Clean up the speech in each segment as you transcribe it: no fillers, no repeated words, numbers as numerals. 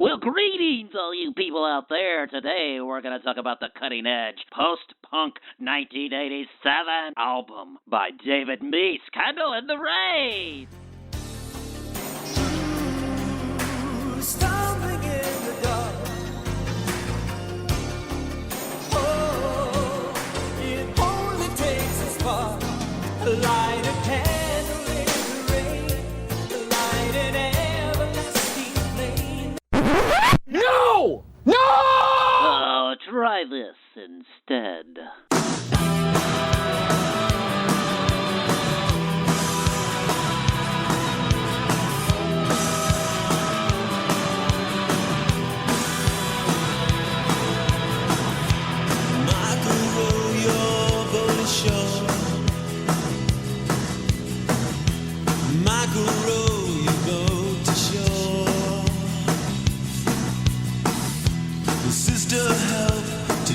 Well, greetings, all you people out there. Today, we're going to talk about the cutting edge post-punk 1987 album by David Meese, Candle in the Rain. Stumbling in the dark. Oh, it only takes a spark. Light a candle in the rain. Light an everlasting flame. No! No! Oh, try this instead.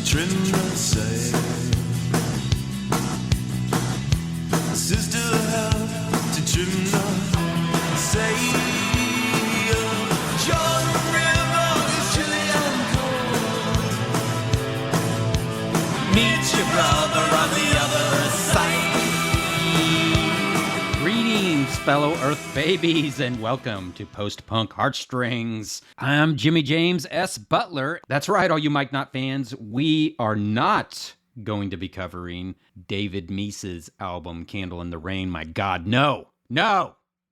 Trim the sail. Sister, help to trim the sail. Jordan River is chilly and cold. Meet your brother on the other side. Greetings, fellow Earth babies, and welcome to Post-Punk Heartstrings. I'm Jimmy James S. Butler. That's right, all you Mike Knott fans. We are not going to be covering David Meese's album, Candle in the Rain. My God, no,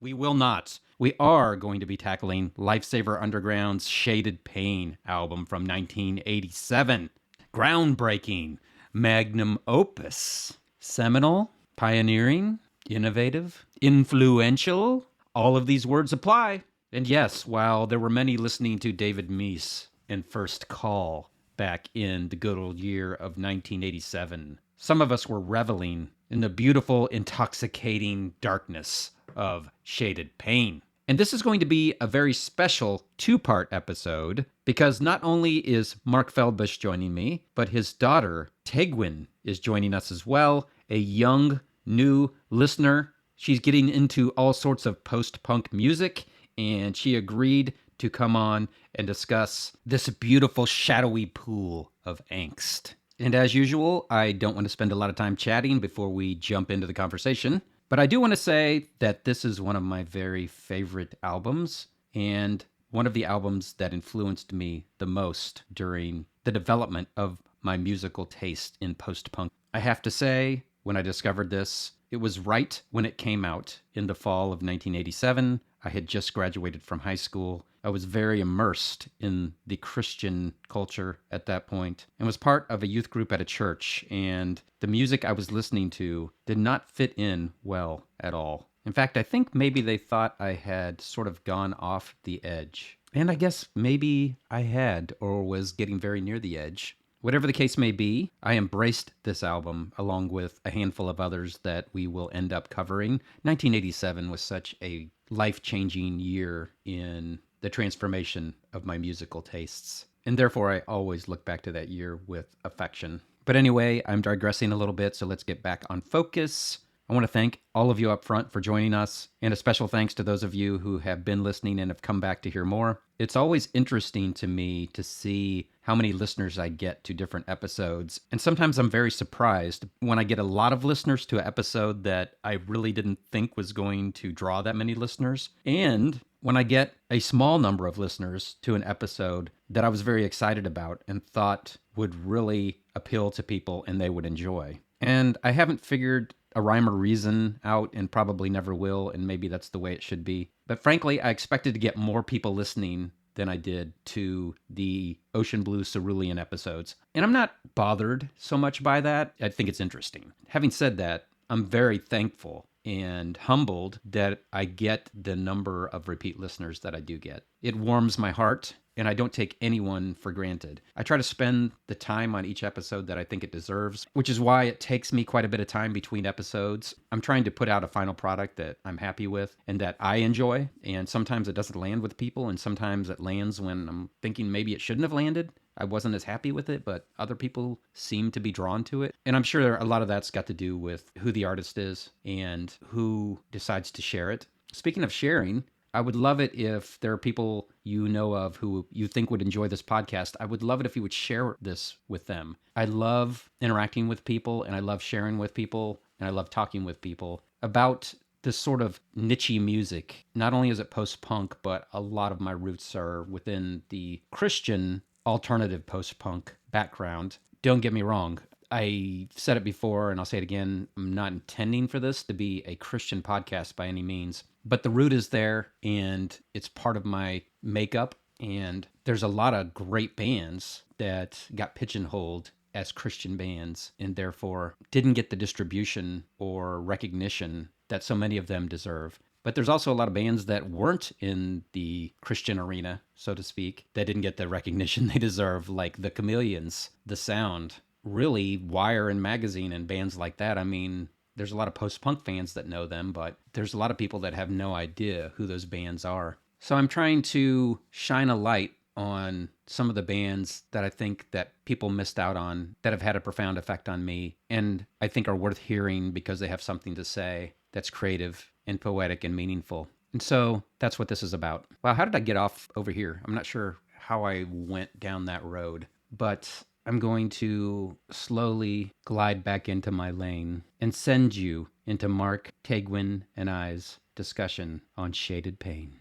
we will not. We are going to be tackling Lifesavers Underground's Shaded Pain album from 1987. Groundbreaking, magnum opus, seminal, pioneering, innovative, influential. All of these words apply. And yes, while there were many listening to David Meese in First Call back in the good old year of 1987, some of us were reveling in the beautiful, intoxicating darkness of Shaded Pain. And this is going to be a very special two-part episode because not only is Mark Feldbush joining me, but his daughter, Tegwen, is joining us as well, a young, new listener. She's getting into all sorts of post-punk music, and she agreed to come on and discuss this beautiful shadowy pool of angst. And as usual, I don't want to spend a lot of time chatting before we jump into the conversation, but I do want to say that this is one of my very favorite albums, and one of the albums that influenced me the most during the development of my musical taste in post-punk. I have to say, when I discovered this, it was right when it came out in the fall of 1987. I had just graduated from high school. I was very immersed in the Christian culture at that point and was part of a youth group at a church, and the music I was listening to did not fit in well at all. In fact, I think maybe they thought I had sort of gone off the edge. And I guess maybe I had, or was getting very near the edge. Whatever the case may be, I embraced this album along with a handful of others that we will end up covering. 1987 was such a life-changing year in the transformation of my musical tastes, and therefore I always look back to that year with affection. But anyway, I'm digressing a little bit, so let's get back on focus. I want to thank all of you up front for joining us, and a special thanks to those of you who have been listening and have come back to hear more. It's always interesting to me to see how many listeners I get to different episodes, and sometimes I'm very surprised when I get a lot of listeners to an episode that I really didn't think was going to draw that many listeners, and when I get a small number of listeners to an episode that I was very excited about and thought would really appeal to people and they would enjoy. And I haven't figured a rhyme or reason out, and probably never will, and maybe that's the way it should be. But frankly, I expected to get more people listening than I did to the Ocean Blue Cerulean episodes. And I'm not bothered so much by that. I think it's interesting. Having said that, I'm very thankful and humbled that I get the number of repeat listeners that I do get. It warms my heart, and I don't take anyone for granted. I try to spend the time on each episode that I think it deserves, which is why it takes me quite a bit of time between episodes. I'm trying to put out a final product that I'm happy with and that I enjoy, and sometimes it doesn't land with people, and sometimes it lands when I'm thinking maybe it shouldn't have landed. I wasn't as happy with it, but other people seem to be drawn to it. And I'm sure a lot of that's got to do with who the artist is and who decides to share it. Speaking of sharing, I would love it if there are people you know of who you think would enjoy this podcast. I would love it if you would share this with them. I love interacting with people, and I love sharing with people, and I love talking with people about this sort of niche music. Not only is it post-punk, but a lot of my roots are within the Christian alternative post-punk background. Don't get me wrong. I said it before and I'll say it again. I'm not intending for this to be a Christian podcast by any means, but the root is there and it's part of my makeup. And there's a lot of great bands that got pigeonholed as Christian bands and therefore didn't get the distribution or recognition that so many of them deserve. But there's also a lot of bands that weren't in the Christian arena, so to speak, that didn't get the recognition they deserve, like the Chameleons, The Sound, really Wire and Magazine and bands like that. I mean, there's a lot of post-punk fans that know them, but there's a lot of people that have no idea who those bands are. So I'm trying to shine a light on some of the bands that I think that people missed out on that have had a profound effect on me and I think are worth hearing because they have something to say that's creative and poetic and meaningful. And so that's what this is about. Wow, how did I get off over here? I'm not sure how I went down that road, but I'm going to slowly glide back into my lane and send you into Mark, Tegwen, and I's discussion on Shaded Pain.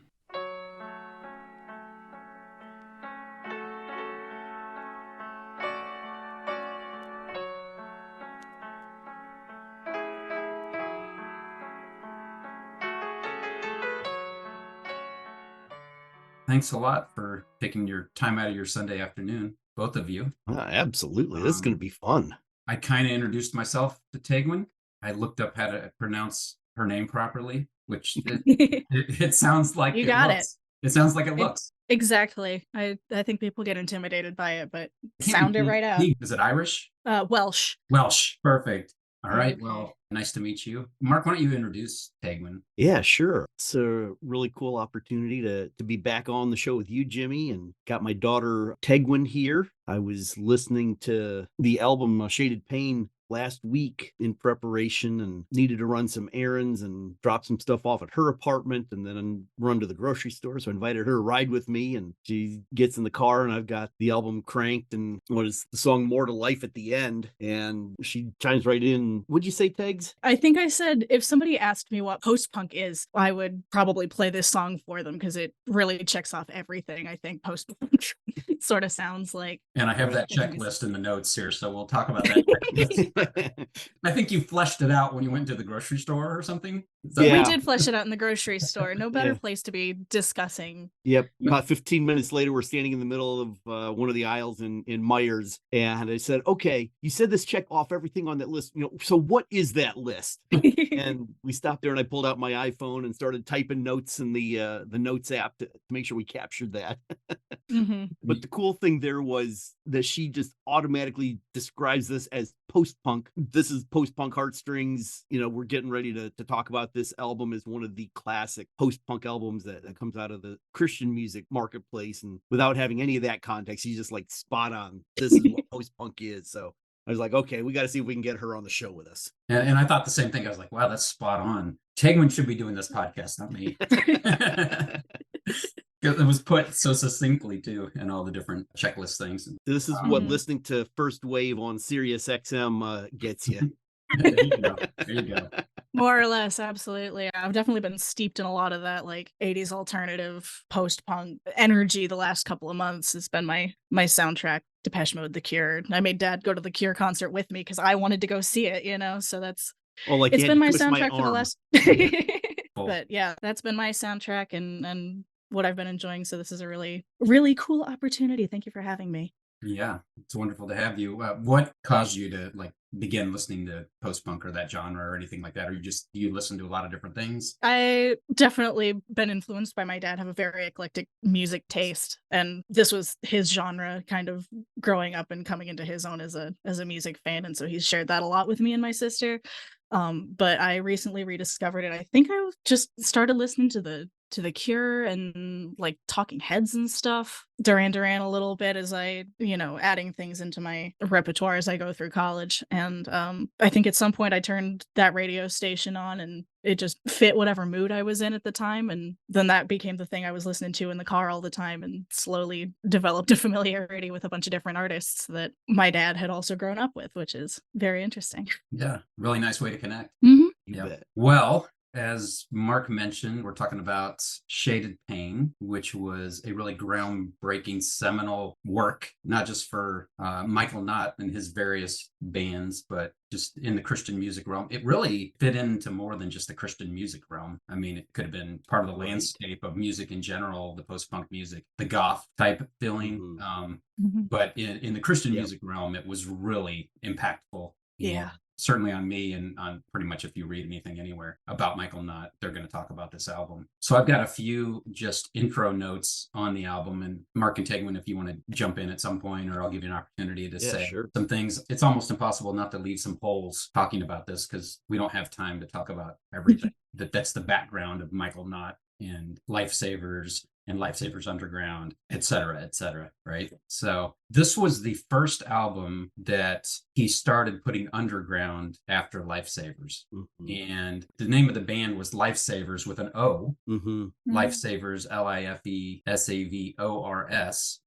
Thanks a lot for taking your time out of your Sunday afternoon, both of you. Absolutely. This is going to be fun. I kind of introduced myself to Tegwen. I looked up how to pronounce her name properly, which it sounds like You got looks. It sounds like it looks. Exactly. I think people get intimidated by it, but sound it right out. Is it Irish? Welsh. Welsh. Perfect. All right. Okay. Well, nice to meet you. Mark, why don't you introduce Tegwen? Yeah, sure. It's a really cool opportunity to be back on the show with you, Jimmy, and got my daughter Tegwen here. I was listening to the album Shaded Pain last week in preparation and needed to run some errands and drop some stuff off at her apartment and then run to the grocery store. So I invited her to ride with me and she gets in the car and I've got the album cranked and what is the song More to Life at the end. And she chimes right in. What'd you say, Tegs? I think I said if somebody asked me what post-punk is, I would probably play this song for them because it really checks off everything I think post-punk sort of sounds like. And I have that checklist in the notes here, so we'll talk about that. I think you fleshed it out when you went to the grocery store or something. Yeah. We did flesh it out in the grocery store. No better place to be discussing. Yep. About 15 minutes later, we're standing in the middle of one of the aisles in Myers. And I said, okay, you said this check off everything on that list. So what is that list? And we stopped there and I pulled out my iPhone and started typing notes in the notes app to make sure we captured that. Mm-hmm. But the cool thing there was that she just automatically describes this as post-punk. This is post-punk heartstrings. We're getting ready to talk about this album as one of the classic post-punk albums that comes out of the Christian music marketplace. And without having any of that context, she's just like spot on. This is what post-punk is. So I was like, okay, we got to see if we can get her on the show with us. And I thought the same thing. I was like, wow, that's spot on. Tegwen should be doing this podcast, not me. It was put so succinctly too, and all the different checklist things. This is what listening to First Wave on Sirius XM gets you. There you go. More or less, absolutely. I've definitely been steeped in a lot of that like 80s alternative post-punk energy the last couple of months. It's been my soundtrack. Depeche Mode, The Cure. I made Dad go to the Cure concert with me because I wanted to go see it, so that's it's been my soundtrack for the last but yeah, that's been my soundtrack and what I've been enjoying. So this is a really, really cool opportunity. Thank you for having me. Yeah, it's wonderful to have you. What caused you to begin listening to post-punk or that genre or anything like that? Or do you listen to a lot of different things? I definitely been influenced by my dad, have a very eclectic music taste. And this was his genre kind of growing up and coming into his own as a music fan. And so he's shared that a lot with me and my sister. But I recently rediscovered it. I think I just started listening to the Cure and like Talking Heads and stuff. Duran Duran a little bit as I, adding things into my repertoire as I go through college. And I think at some point I turned that radio station on and it just fit whatever mood I was in at the time, and then that became the thing I was listening to in the car all the time, and slowly developed a familiarity with a bunch of different artists that my dad had also grown up with, which is very interesting. Yeah, really nice way to connect. Mhm. You Yeah. bet. Well, as Mark mentioned, we're talking about Shaded Pain, which was a really groundbreaking seminal work, not just for Michael Knott and his various bands, but just in the Christian music realm. It really fit into more than just the Christian music realm. I mean, it could have been part of the Right. landscape of music in general, the post-punk music, the goth type feeling. Mhm. But in the Christian Yep. music realm, it was really impactful. Yeah. And certainly on me, and on pretty much if you read anything anywhere about Michael Knott, they're going to talk about this album. So I've got a few just intro notes on the album, and Mark and Tegwen, if you want to jump in at some point, or I'll give you an opportunity to Yeah, say sure. some things. It's almost impossible not to leave some holes talking about this because we don't have time to talk about everything. That's the background of Michael Knott and Lifesavers and Lifesavers Underground, et cetera, right? So this was the first album that he started putting underground after Lifesavers. Mhm. And the name of the band was Lifesavers with an O. Mhm. Lifesavers, Lifesavors.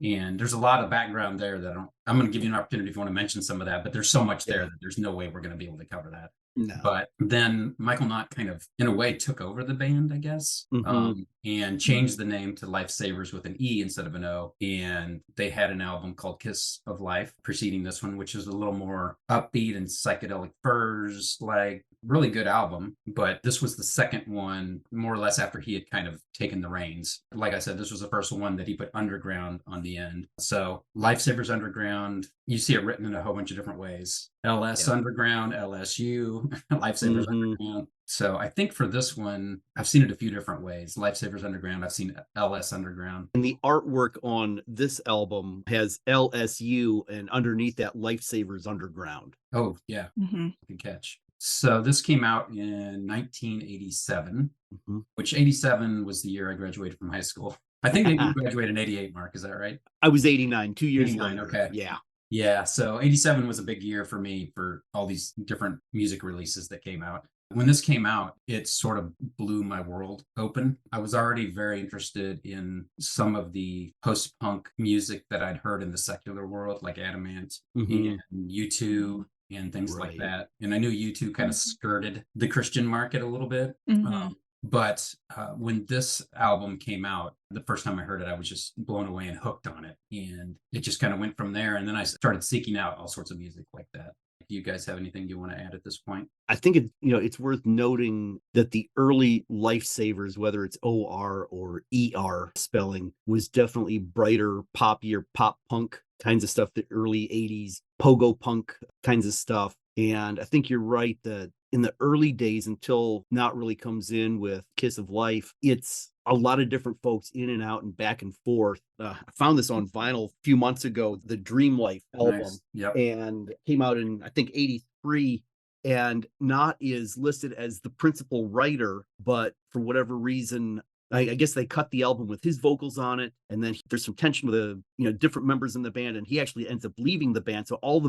And there's a lot of background there that I'm going to give you an opportunity if you want to mention some of that, but there's so much there Yeah. that there's no way we're going to be able to cover that. No. But then Michael Knott kind of, in a way, took over the band, I guess, Mhm. and changed the name to Lifesavers with an E instead of an O. And they had an album called Kiss of Life preceding this one, which is a little more upbeat and psychedelic furs, like really good album. But this was the second one, more or less after he had kind of taken the reins. Like I said, this was the first one that he put underground on the end. So Lifesavers Underground, you see it written in a whole bunch of different ways. L.S. Yeah. Underground, L.S.U, Lifesavers Mhm. Underground. So I think for this one, I've seen it a few different ways. Lifesavers Underground, I've seen L.S. Underground. And the artwork on this album has L.S.U, and underneath that, Lifesavers Underground. Oh, yeah, Mhm. good catch. So this came out in 1987, Mhm. which 87 was the year I graduated from high school. I think maybe you graduated in 88, Mark, is that right? I was 89, 2 years 89, later. okay. Yeah. Yeah, so 87 was a big year for me for all these different music releases that came out. When this came out, it sort of blew my world open. I was already very interested in some of the post-punk music that I'd heard in the secular world, like Adamant Mhm. and U2 and things like Right. that. And I knew U2 kind of skirted the Christian market a little bit. Mhm. But when this album came out, the first time I heard it, I was just blown away and hooked on it. And it just kind of went from there. And then I started seeking out all sorts of music like that. Do you guys have anything you want to add at this point? I think it's worth noting that the early Lifesavers, whether it's OR or ER spelling, was definitely brighter, poppier, pop punk kinds of stuff, the early 80s, pogo punk kinds of stuff. And I think you're right that in the early days, until Not really comes in with Kiss of Life, it's a lot of different folks in and out and back and forth. I found this on vinyl a few months ago, the Dream Life album, Nice. Yep. and came out in, I think, 83. And Knott is listed as the principal writer, but for whatever reason, I guess they cut the album with his vocals on it, and then there's some tension with different members in the band, and he actually ends up leaving the band, so all the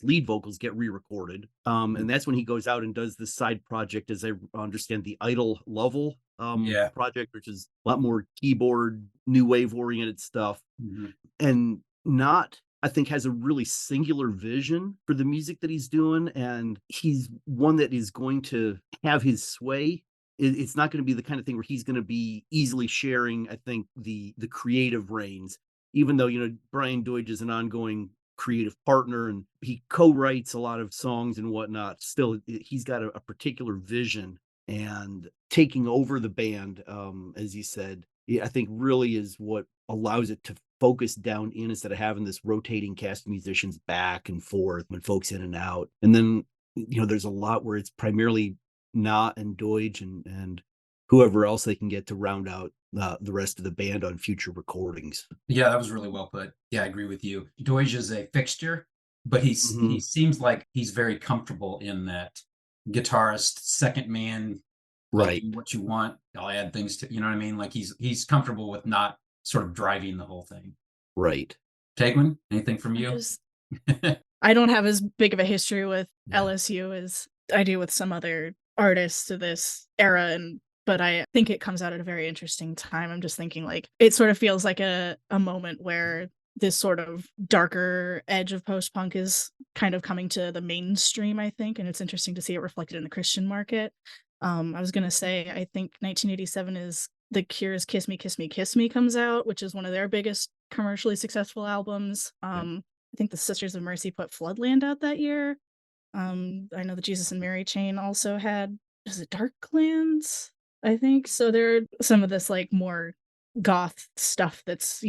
lead vocals, get re-recorded. And that's when he goes out and does this side project, as I understand, the Idle Level Yeah. project, which is a lot more keyboard, new wave oriented stuff. Mhm. And Knott, I think, has a really singular vision for the music that he's doing, and he's one that is going to have his sway. It's not going to be the kind of thing where he's going to be easily sharing, I think, the creative reins, even though Brian Deutsch is an ongoing creative partner and he co-writes a lot of songs and whatnot. Still, he's got a particular vision, and taking over the band, as you said, I think really is what allows it to focus down in, instead of having this rotating cast of musicians back and forth when folks in and out. And then there's a lot where it's primarily Knott and Deutsch and whoever else they can get to round out the rest of the band on future recordings. Yeah, that was really well put. Yeah, I agree with you. Deutsch is a fixture, but he Mhm. seems like he's very comfortable in that guitarist, second man, I'll Right. do what you want. I'll add things to, you know what I mean? Like he's comfortable with not sort of driving the whole thing. Right. Tegwen, anything from I you? just I don't have as big of a history with Yeah. L.S.U as I do with some other artists to this era, and but I think it comes out at a very interesting time. I'm just thinking like it sort of feels like a moment where this sort of darker edge of post-punk is kind of coming to the mainstream, I think, and it's interesting to see it reflected in the Christian market. I was gonna say, I think 1987 is The Cure's "Kiss Me, Kiss Me, Kiss Me" comes out, which is one of their biggest commercially successful albums. I think the Sisters of Mercy put "Floodland" out that year. I know the Jesus and Mary chain also had, is it Darklands? I think. So there are some of this like more goth stuff that's,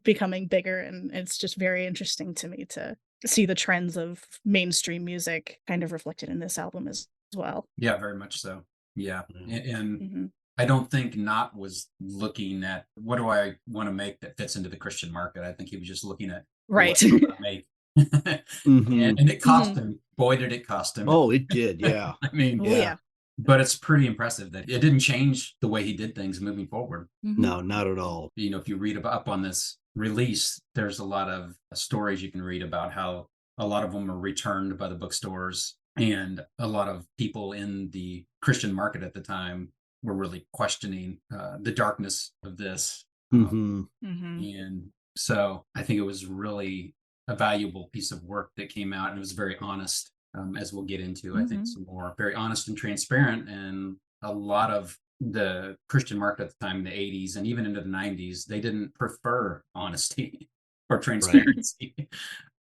becoming bigger, and it's just very interesting to me to see the trends of mainstream music kind of reflected in this album as well. Yeah, very much so. Yeah. And Mhm. I don't think Knott was looking at what do I want to make that fits into the Christian market. I think he was just looking at Right. what I want to make. Mhm. And it cost Mhm. him. Boy, did it cost him. Oh, it did. Yeah. I mean, Oh, Yeah. yeah. but it's pretty impressive that it didn't change the way he did things moving forward. Mhm. No, not at all. If you read up on this release, there's a lot of stories you can read about how a lot of them are returned by the bookstores, and a lot of people in the Christian market at the time were really questioning the darkness of this. Hmm. Mhm. And so I think it was really a valuable piece of work that came out, and it was very honest, as we'll get into, I think, Mhm. some more very honest and transparent. And a lot of the Christian market at the time in the 80s and even into the 90s, they didn't prefer honesty or Right. transparency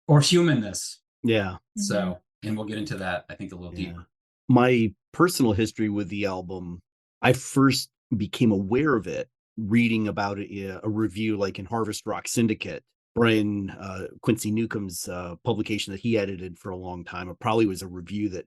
or humanness. Yeah. Mhm. So, and we'll get into that, I think, a little Yeah. deeper. My personal history with the album, I first became aware of it reading about it, a review like in Harvest Rock Syndicate, Brian Quincy Newcomb's publication that he edited for a long time. It probably was a review that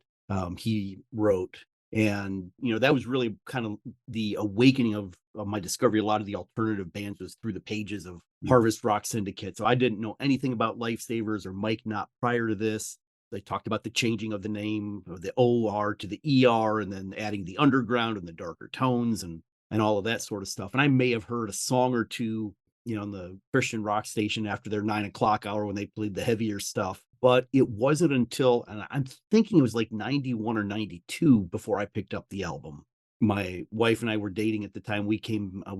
he wrote. And, that was really kind of the awakening of my discovery. A lot of the alternative bands was through the pages of Harvest Rock Syndicate. So I didn't know anything about Lifesavers or Mike Knott prior to this. They talked about the changing of the name of the OR to the ER, and then adding the underground and the darker tones and all of that sort of stuff. And I may have heard a song or two, on the Christian rock station after their 9 o'clock hour when they played the heavier stuff. But it wasn't until, and I'm thinking it was like 91 or 92 before I picked up the album. My wife and I were dating at the time. We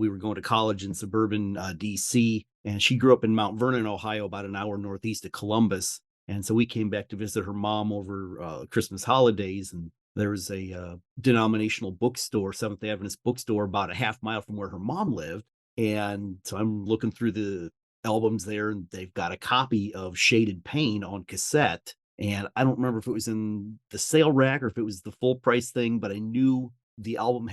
were going to college in suburban DC, and she grew up in Mount Vernon, Ohio, about an hour northeast of Columbus. And so we came back to visit her mom over Christmas holidays, and there was a denominational bookstore, Seventh-day Adventist bookstore, about a half mile from where her mom lived. And so I'm looking through the albums there, and they've got a copy of Shaded Pain on cassette. And I don't remember if it was in the sale rack or if it was the full price thing, but I knew the album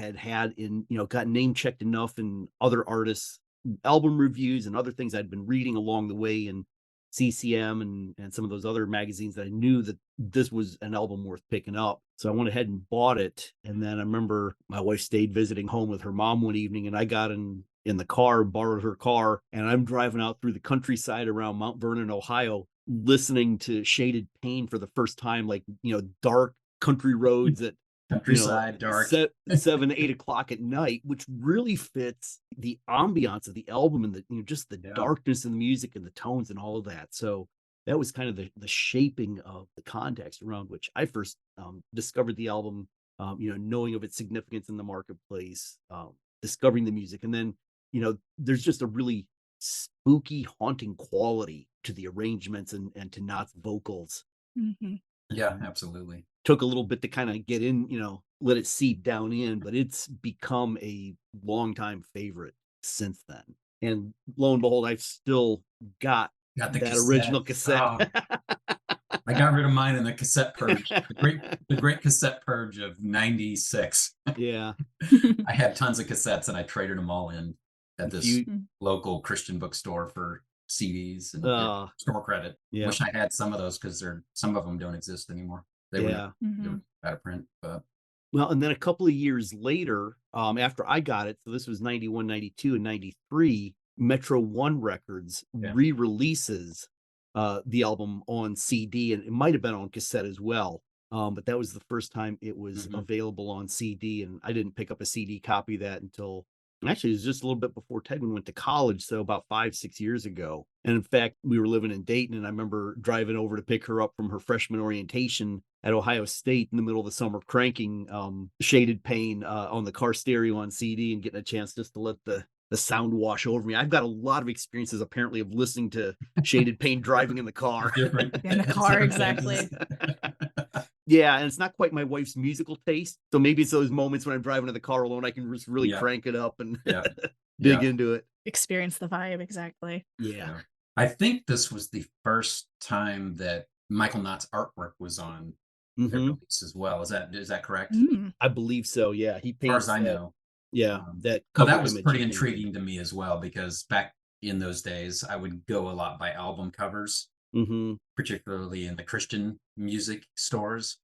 got name checked enough in other artists' album reviews and other things I'd been reading along the way, and CCM and some of those other magazines, that I knew that this was an album worth picking up. So I went ahead and bought it. And then I remember my wife stayed visiting home with her mom one evening, and I got in the car, borrowed her car, and I'm driving out through the countryside around Mount Vernon, Ohio, listening to Shaded Pain for the first time, like, dark country roads at Countryside, dark. 7, 8 o'clock at night, which really fits the ambiance of the album and just the darkness in the music and the tones and all of that. So that was kind of the shaping of the context around which I first discovered the album, knowing of its significance in the marketplace, discovering the music. And then, there's just a really spooky, haunting quality to the arrangements and to Knott's vocals. Mhm. Yeah, absolutely. Took a little bit to kind of get in, let it seep down in, but it's become a longtime favorite since then. And lo and behold, I've still got the that cassette. original cassette. I got rid of mine in the cassette purge, the great cassette purge of 96. Yeah. I had tons of cassettes, and I traded them all in at this local Christian bookstore for CDs and store credit. Yeah. Wish I had some of those, because some of them don't exist anymore. They were out of print. But well, and then a couple of years later, after I got it, so this was 91, 92, and 93, Metro One Records re-releases the album on CD, and it might have been on cassette as well. But that was the first time it was available on CD, and I didn't pick up a CD copy of that until, actually, it was just a little bit before Tegwen went to college, so about 5-6 years ago. And in fact, we were living in Dayton, and I remember driving over to pick her up from her freshman orientation at Ohio State in the middle of the summer, cranking Shaded Pain on the car stereo on CD and getting a chance just to let the sound wash over me. I've got a lot of experiences apparently of listening to Shaded Pain driving in the car. Different. In the car, exactly. Yeah, and it's not quite my wife's musical taste. So maybe it's those moments when I'm driving in the car alone, I can just really crank it up and dig into it. Experience the vibe, exactly. Yeah. I think this was the first time that Michael Knott's artwork was on their release as well. Is that correct? I believe so. Yeah, he As far paints as I that. know. Yeah, that So cover that was image pretty he painted. intriguing to me as well, because back in those days, I would go a lot by album covers, particularly in the Christian music stores.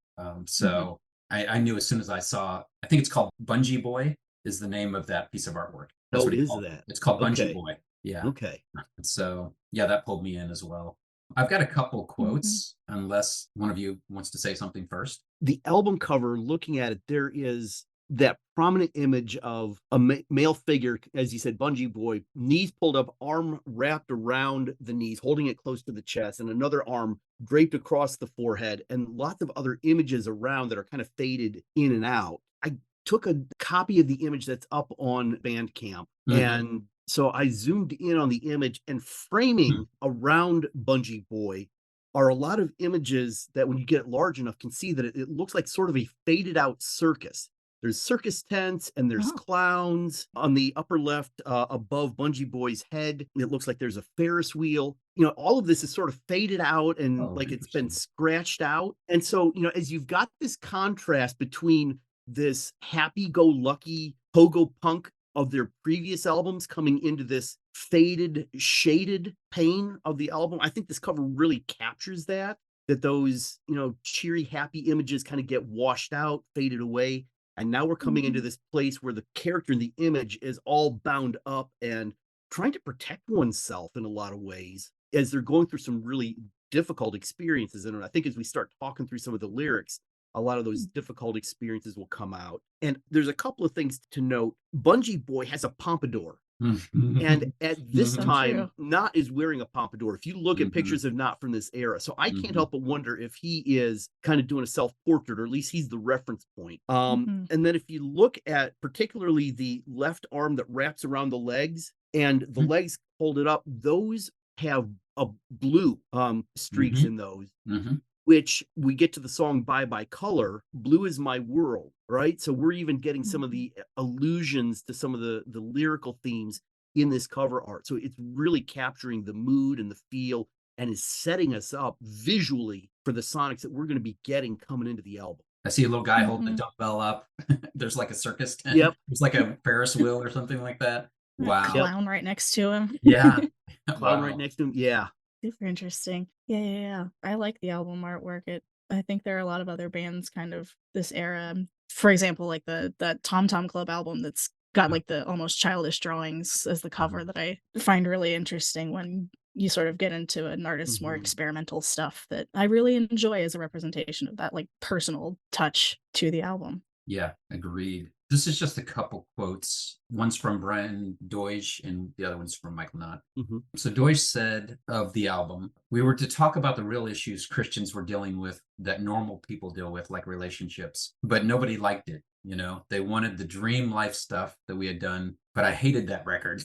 So I knew as soon as I saw, I think it's called Bungee Boy is the name of that piece of artwork. That's what is called. that? It's called Bungee Okay. Boy. Yeah. Okay. So yeah, that pulled me in as well. I've got a couple quotes, unless one of you wants to say something first. The album cover, looking at it, there is that prominent image of a male figure, as you said, Bungee Boy, knees pulled up, arm wrapped around the knees, holding it close to the chest, and another arm draped across the forehead, and lots of other images around that are kind of faded in and out. I took a copy of the image that's up on Bandcamp, and so I zoomed in on the image, and framing around Bungee Boy are a lot of images that when you get it large enough can see that it looks like sort of a faded out circus. There's circus tents and there's clowns on the upper left above Bungee Boy's head. It looks like there's a Ferris wheel. All of this is sort of faded out and like it's been scratched out. And so, as you've got this contrast between this happy-go-lucky pogo punk of their previous albums coming into this faded, shaded pain of the album, I think this cover really captures that those, cheery, happy images kind of get washed out, faded away. And now we're coming into this place where the character in the image is all bound up and trying to protect oneself in a lot of ways as they're going through some really difficult experiences. And I think as we start talking through some of the lyrics, a lot of those difficult experiences will come out. And there's a couple of things to note. Bungee Boy has a pompadour. And at this time, Knott is wearing a pompadour. If you look at pictures of Knott from this era, so I can't help but wonder if he is kind of doing a self-portrait, or at least he's the reference point. And then if you look at particularly the left arm that wraps around the legs and the legs folded up, those have a blue streaks in those. Which we get to the song Bye Bye Color, Blue Is My World, right? So we're even getting some of the allusions to some of the lyrical themes in this cover art. So it's really capturing the mood and the feel and is setting us up visually for the sonics that we're going to be getting coming into the album. I see a little guy holding a dumbbell up. There's like a circus tent. Yep. There's like a Ferris wheel or something like that. Wow. Clown right next to him. Yeah. Clown right next to him. Yeah. Super interesting. Yeah. I like the album artwork. I think there are a lot of other bands kind of this era. For example, like the Tom Tom Club album that's got like the almost childish drawings as the cover that I find really interesting when you sort of get into an artist's more experimental stuff that I really enjoy as a representation of that like personal touch to the album. Yeah, agreed. This is just a couple quotes. One's from Brian Deutsch and the other one's from Michael Knott. So Deutsch said of the album, "We were to talk about the real issues Christians were dealing with that normal people deal with, like relationships, but nobody liked it. They wanted the dream life stuff that we had done, but I hated that record."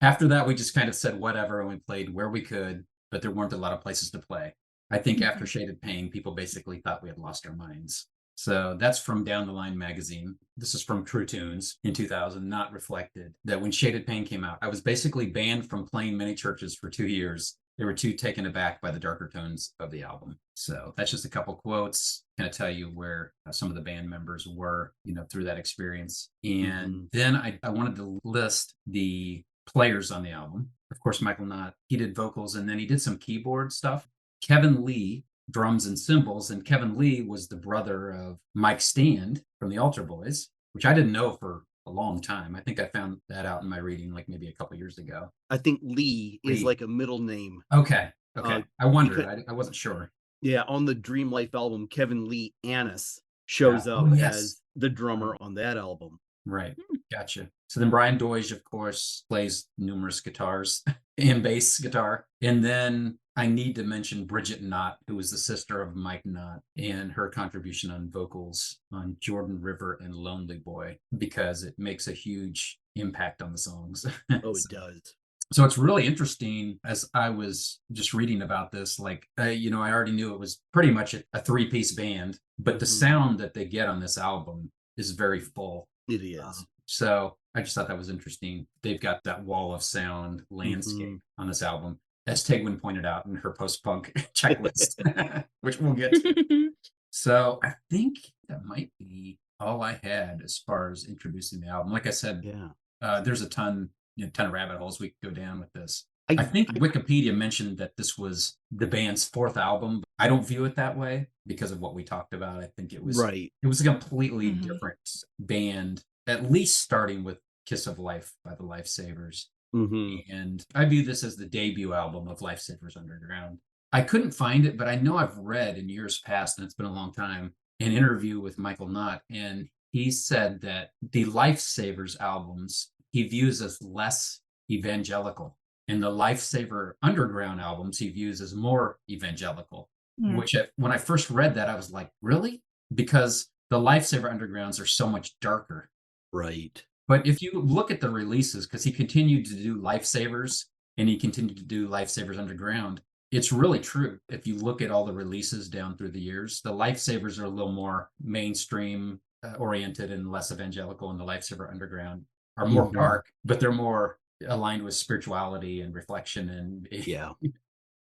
After that, we just kind of said whatever, and we played where we could, but there weren't a lot of places to play. I think after Shaded Pain, people basically thought we had lost our minds. So that's from Down the Line magazine. This is from True Tunes in 2000. Knott reflected that when Shaded Pain came out, I was basically banned from playing many churches for 2 years. They were too taken aback by the darker tones of the album. So that's just a couple quotes, kind of tell you where some of the band members were, through that experience. And then I wanted to list the players on the album. Of course, Michael Knott, he did vocals, and then he did some keyboard stuff. Kevin Lee, drums and cymbals, and Kevin Lee was the brother of Mike Stand from the Altar Boys, which I didn't know for a long time. I think I found that out in my reading like maybe a couple years ago. I think Lee is like a middle name. Okay. I wondered. I wasn't sure. Yeah, on the Dream Life album, Kevin Lee Annis shows up as the drummer on that album. Right. Gotcha. So then Brian Deutsch, of course, plays numerous guitars. and bass guitar. And then I need to mention Bridget Knott, who was the sister of Mike Knott, and her contribution on vocals on Jordan River and Lonely Boy, because it makes a huge impact on the songs. Oh, it does. So it's really interesting as I was just reading about this, like, I already knew it was pretty much a three-piece band, but the sound that they get on this album is very full. It is. So I just thought that was interesting. They've got that wall of sound landscape on this album, as Tegwen pointed out in her post-punk checklist, which we'll get to. So I think that might be all I had as far as introducing the album. Like I said, there's a ton of rabbit holes we could go down with this. I think Wikipedia mentioned that this was the band's fourth album. I don't view it that way because of what we talked about. I think it was a completely different band, at least starting with Kiss of Life by the Lifesavers. And I view this as the debut album of Lifesavers Underground. I couldn't find it, but I know I've read in years past, and it's been a long time, an interview with Michael Knott, and he said that the Lifesavers albums he views as less evangelical, and the Lifesaver Underground albums he views as more evangelical. Which when I first read that, I was like, really? Because the Lifesaver Undergrounds are so much darker. Right. But if you look at the releases, because he continued to do Lifesavers and he continued to do Lifesavers Underground, it's really true. If you look at all the releases down through the years, the Lifesavers are a little more mainstream oriented and less evangelical, and the Lifesaver Underground are more dark, but they're more aligned with spirituality and reflection. And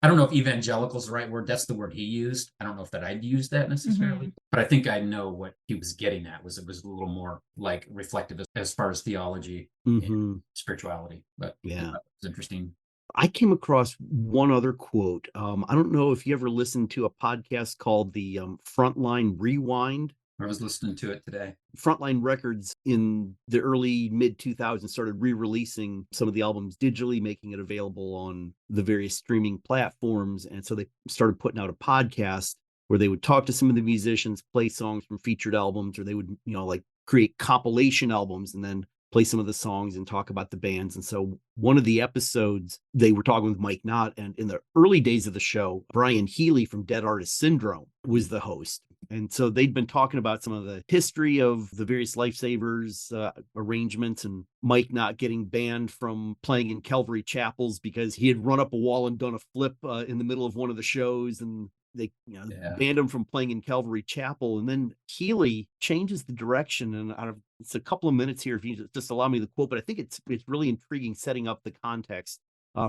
I don't know if evangelical is the right word. That's the word he used. I don't know if that I'd use that necessarily, but I think I know what he was getting at. It was a little more like reflective as far as theology and spirituality. But it was interesting. I came across one other quote. I don't know if you ever listened to a podcast called the Frontline Rewind. I was listening to it today. Frontline Records in the early mid 2000s started re-releasing some of the albums digitally, making it available on the various streaming platforms. And so they started putting out a podcast where they would talk to some of the musicians, play songs from featured albums, or they would, like create compilation albums and then play some of the songs and talk about the bands. And so one of the episodes, they were talking with Mike Knott, and in the early days of the show, Brian Healy from Dead Artist Syndrome was the host. And so they'd been talking about some of the history of the various Lifesavers arrangements, and Mike Knott getting banned from playing in Calvary chapels because he had run up a wall and done a flip in the middle of one of the shows, and they banned him from playing in Calvary Chapel. And then Healy changes the direction, and it's a couple of minutes here if you just allow me to quote, but I think it's really intriguing setting up the context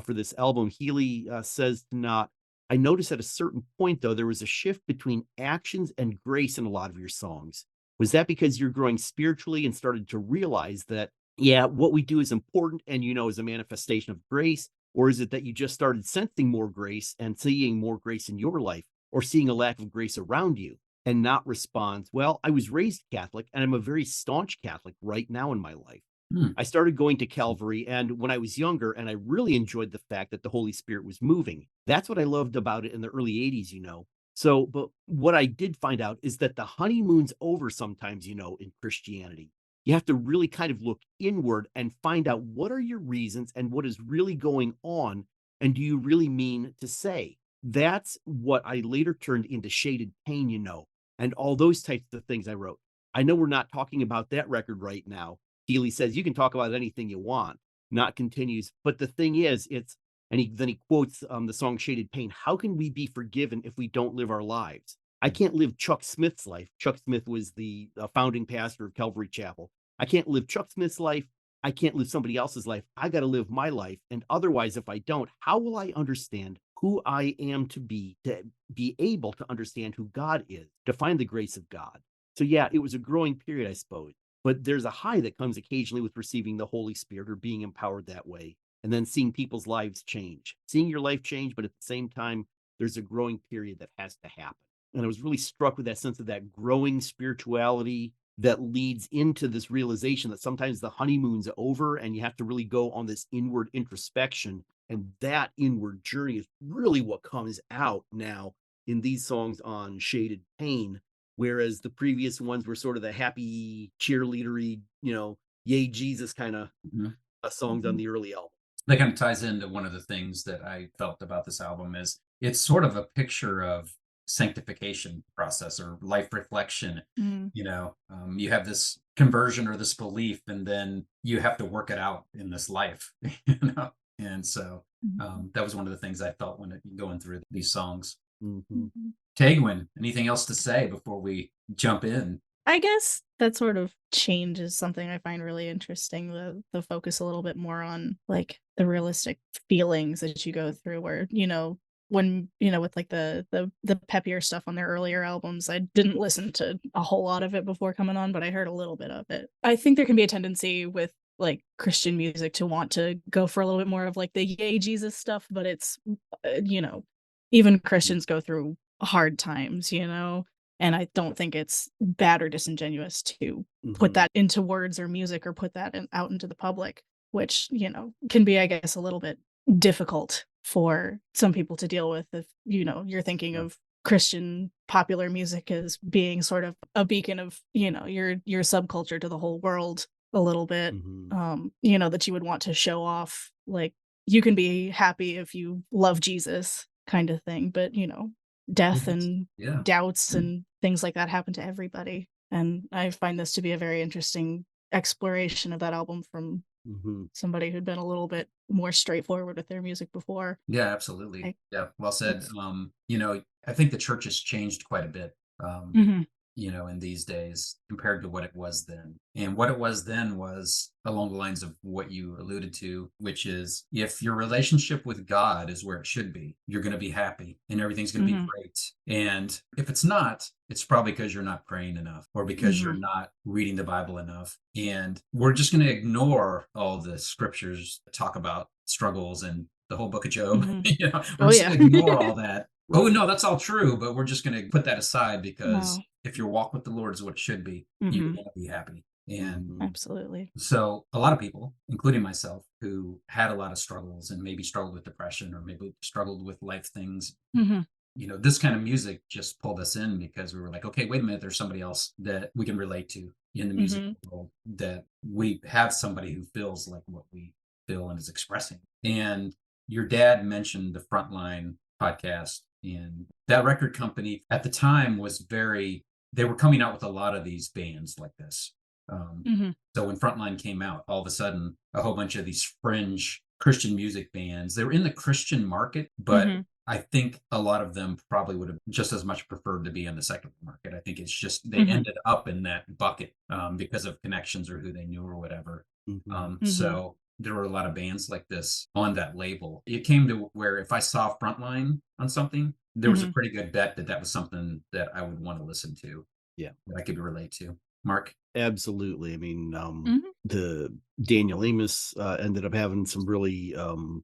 for this album. Healy says to Knott, "I noticed at a certain point, though, there was a shift between actions and grace in a lot of your songs. Was that because you're growing spiritually and started to realize that, what we do is important and, is a manifestation of grace? Or is it that you just started sensing more grace and seeing more grace in your life, or seeing a lack of grace around you?" And Knott responds, "Well, I was raised Catholic, and I'm a very staunch Catholic right now in my life. I started going to Calvary and when I was younger, and I really enjoyed the fact that the Holy Spirit was moving. That's what I loved about it in the early 80s, So, but what I did find out is that the honeymoon's over sometimes, in Christianity. You have to really kind of look inward and find out what are your reasons and what is really going on, and do you really mean to say?" That's what I later turned into Shaded Pain, and all those types of things I wrote. I know we're not talking about that record right now. Healy says, "You can talk about anything you want." Knott continues, "But the thing is, then he quotes the song Shaded Pain. "How can we be forgiven if we don't live our lives? I can't live Chuck Smith's life." Chuck Smith was the founding pastor of Calvary Chapel. "I can't live Chuck Smith's life. I can't live somebody else's life. I got to live my life. And otherwise, if I don't, how will I understand who I am to be able to understand who God is, to find the grace of God?" So it was a growing period, I suppose. But there's a high that comes occasionally with receiving the Holy Spirit or being empowered that way, and then seeing people's lives change, seeing your life change. But at the same time, there's a growing period that has to happen. And I was really struck with that sense of that growing spirituality that leads into this realization that sometimes the honeymoon's over and you have to really go on this inward introspection. And that inward journey is really what comes out now in these songs on Shaded Pain. Whereas the previous ones were sort of the happy, cheerleadery, yay Jesus kind of songs on the early album. that kind of ties into one of the things that I felt about this album is it's sort of a picture of sanctification process or life reflection. Mm. You have this conversion or this belief, and then you have to work it out in this life. And so Mhm. that was one of the things I felt when going through these songs. Mhm. Mhm. Tegwen, anything else to say before we jump in? I guess that sort of change is something I find really interesting. The focus a little bit more on like the realistic feelings that you go through where, when, with like the peppier stuff on their earlier albums, I didn't listen to a whole lot of it before coming on, but I heard a little bit of it. I think there can be a tendency with like Christian music to want to go for a little bit more of like the yay Jesus stuff, but it's even Christians go through hard times, and I don't think it's bad or disingenuous to put Mhm. that into words or music or put that out into the public, which, can be, I guess, a little bit difficult for some people to deal with if, you're thinking Yeah. of Christian popular music as being sort of a beacon of, your subculture to the whole world a little bit, Mhm. that you would want to show off. Like, you can be happy if you love Jesus kind of thing, but, death and Yeah. doubts and things like that happen to everybody, and I find this to be a very interesting exploration of that album from Mhm. somebody who'd been a little bit more straightforward with their music before. Yeah, absolutely. Like, Yeah, well said. it's I think the church has changed quite a bit. Um, Mhm, in these days compared to what it was then. And what it was then was along the lines of what you alluded to, which is if your relationship with God is where it should be, you're going to be happy and everything's going to be mhm, great. And if it's not, it's probably because you're not praying enough or because you're mhm, not reading the Bible enough. And we're just going to ignore all the scriptures that talk about struggles and the whole book of Job. mhm. We're Oh, just yeah. going to ignore all that. Oh, Right. no, that's all true, but we're just going to put that aside because No. if your walk with the Lord is what it should be, you're Mhm. going to be happy. And Mhm. Absolutely. so a lot of people, including myself, who had a lot of struggles and maybe struggled with depression or maybe struggled with life things, Mhm, this kind of music just pulled us in because we were like, okay, wait a minute, there's somebody else that we can relate to in the music mhm, world, that we have somebody who feels like what we feel and is expressing. And your dad mentioned the Frontline podcast, and that record company at the time was they were coming out with a lot of these bands like this. Um, mhm, so when Frontline came out, all of a sudden, a whole bunch of these fringe Christian music bands, they were in the Christian market, but mhm, I think a lot of them probably would have just as much preferred to be in the secular market. I think it's just they mhm, ended up in that bucket because of connections or who they knew or whatever. Mhm. mhm, So there were a lot of bands like this on that label. It came to where if I saw Frontline on something, there was a mhm, pretty good bet that that was something that I would want to listen to, Yeah. that I could relate to. Mark? Absolutely. I mean, mhm, the Daniel Amos ended up having some really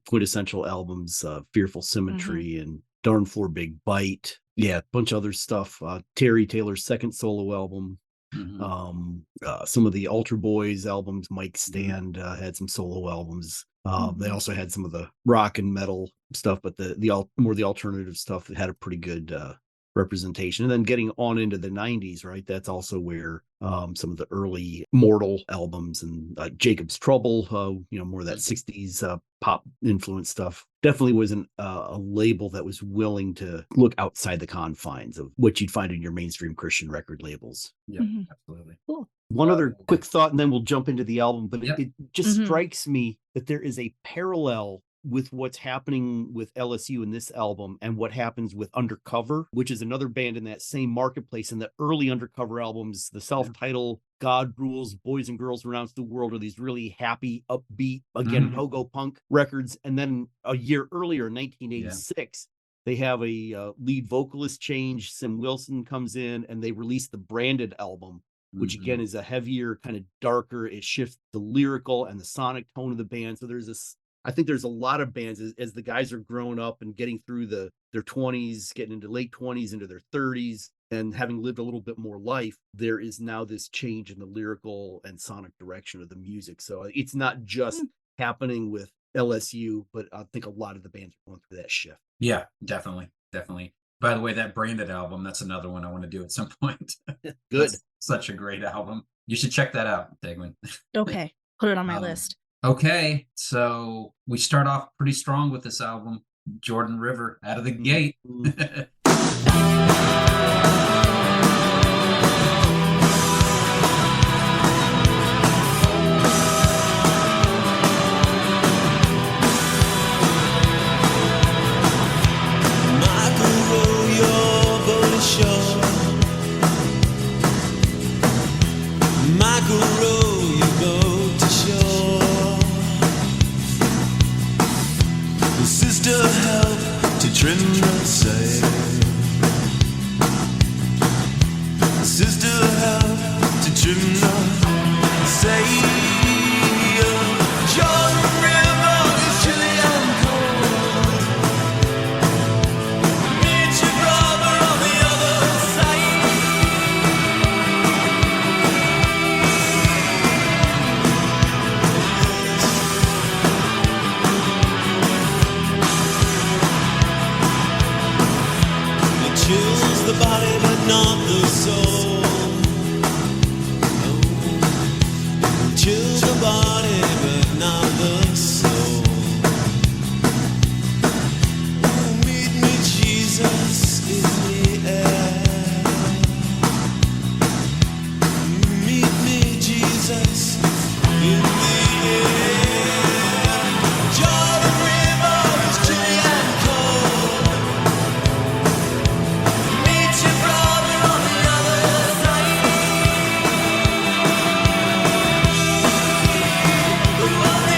quintessential albums, Fearful mhm, Symmetry and Darn for Big Bite. Yeah, a bunch of other stuff. Terry Taylor's second solo album. Hmm. Some of the Altar Boys albums, Mike Hmm. Stand had some solo albums. They mhm, also had some of the rock and metal stuff, but more the alternative stuff that had a pretty good representation. And then getting on into the 90s, right? That's also where some of the early Mortal albums and Jacob's Trouble, more of that 60s pop influence stuff, definitely was a label that was willing to look outside the confines of what you'd find in your mainstream Christian record labels. Yeah, mhm. absolutely. Cool. One other Yeah. quick thought, and then we'll jump into the album, but Yep. it just Mhm, strikes me that there is a parallel with what's happening with L.S.U. in this album and what happens with Undercover, which is another band in that same marketplace. In the early Undercover albums, the Yeah. self-titled God Rules, Boys and Girls Renounce the World are these really happy, upbeat, again, Mhm. pogo punk records. And then a year earlier, in Yeah. 1986, they have a lead vocalist change. Sim Wilson comes in and they release the Branded album, which Mhm. again is a heavier, kind of darker. It shifts the lyrical and the sonic tone of the band. So there's this, I think there's a lot of bands as the guys are growing up and getting through their 20s, getting into late 20s, into their 30s, and having lived a little bit more life, there is now this change in the lyrical and sonic direction of the music. So it's not just mm, happening with L.S.U., but I think a lot of the bands are going through that shift. Yeah, definitely, definitely. By the way, that Branded album, that's another one I want to do at some point. Good. That's such a great album. You should check that out, Tegwen. okay, put it on my Um, list. Okay, so we start off pretty strong with this album. Jordan River out of the gate. Michael, row your boat ashore. Michael, row your boat to shore. The sister help to trim the sail. The sister help to trim the sail. Jordan River is chilly and cold. Meet your brother on the other side. It chills the body but not the soul. Oh, it chills the body but not the soul. Oh, meet me, Jesus, in the air. Meet me, Jesus, in the air. Jordan River is chilly and cold. Meet your brother on the other side. On the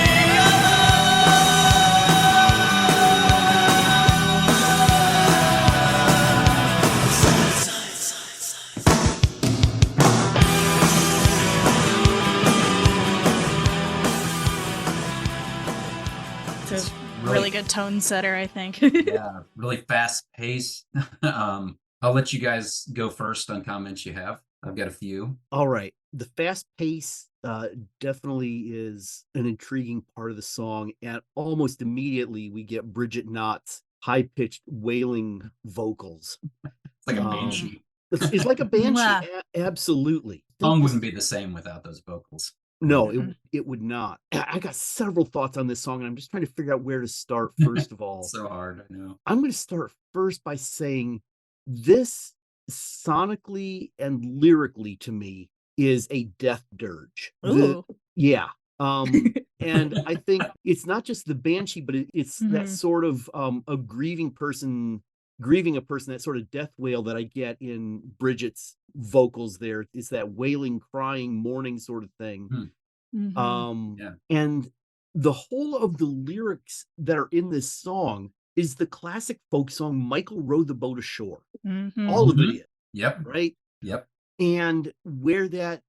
It's a really good tone setter, I think. Yeah, really fast pace. I'll let you guys go first on comments you have. I've got a few. All right. The fast pace definitely is an intriguing part of the song. And almost immediately we get Bridget Knott's high-pitched wailing vocals. It's like a banshee. It's like a banshee. Mwah. Absolutely. Song wouldn't be the same without those vocals. No, it would not. I got several thoughts on this song, and I'm just trying to figure out where to start first of all. So hard, I know. I'm going to start first by saying this sonically and lyrically to me is a death dirge. Ooh. Yeah. And I think it's not just the banshee, but it's that Mhm. sort of a grieving a person, that sort of death wail that I get in Bridget's vocals there. It's that wailing, crying, mourning sort of thing. Mhm. Yeah. And the whole of the lyrics that are in this song is the classic folk song, Michael Row the Boat Ashore. Mhm. All of it is, Yep. right? Yep. And where that,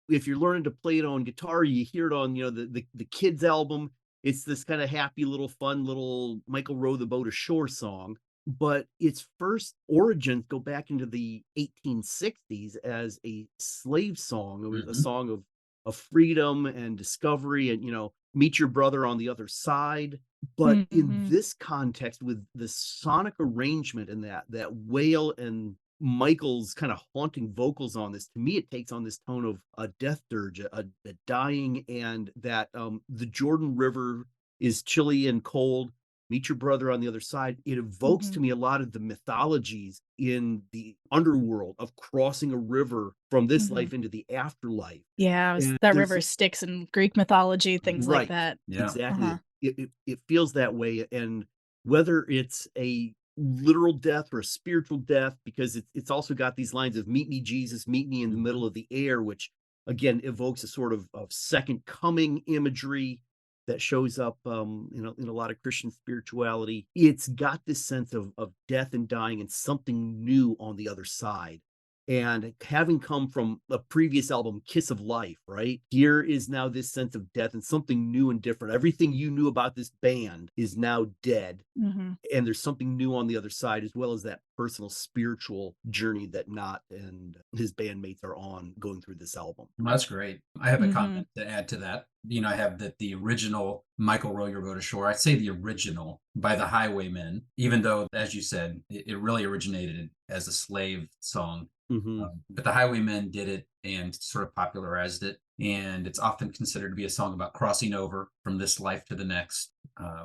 if you're learning to play it on guitar, you hear it on, the kids album. It's this kind of happy little fun little Michael Row the Boat Ashore song. But its first origins go back into the 1860s as a slave song. It was a song of freedom and discovery and, meet your brother on the other side. But in Mhm. this context, with the sonic arrangement and that wail and Michael's kind of haunting vocals on this, to me, it takes on this tone of a death dirge, a dying, and that the Jordan River is chilly and cold. Meet your brother on the other side. It evokes to me a lot of the mythologies in the underworld of crossing a river from this life into the afterlife. Yeah, And that there's river Styx in Greek mythology, things like Right. that. Yeah. Exactly. Uh-huh. It feels that way, and whether it's a literal death or a spiritual death, because it's also got these lines of "Meet me, Jesus, meet me in the middle of the air," which again evokes a sort of second coming imagery that shows up, in a lot of Christian spirituality. It's got this sense of death and dying and something new on the other side. And having come from a previous album, Kiss of Life, right? Here is now this sense of death and something new and different. Everything you knew about this band is now dead. Mhm. And there's something new on the other side, as well as that personal spiritual journey that Knott and his bandmates are on going through this album. Well, that's great. I have a Mhm. comment to add to that. I have that the original Michael Row Your Boat Ashore, I'd say the original by the Highwaymen, even though, as you said, it really originated as a slave song. Mhm. But the Highwaymen did it and sort of popularized it. and it's often considered to be a song about crossing over from this life to the next,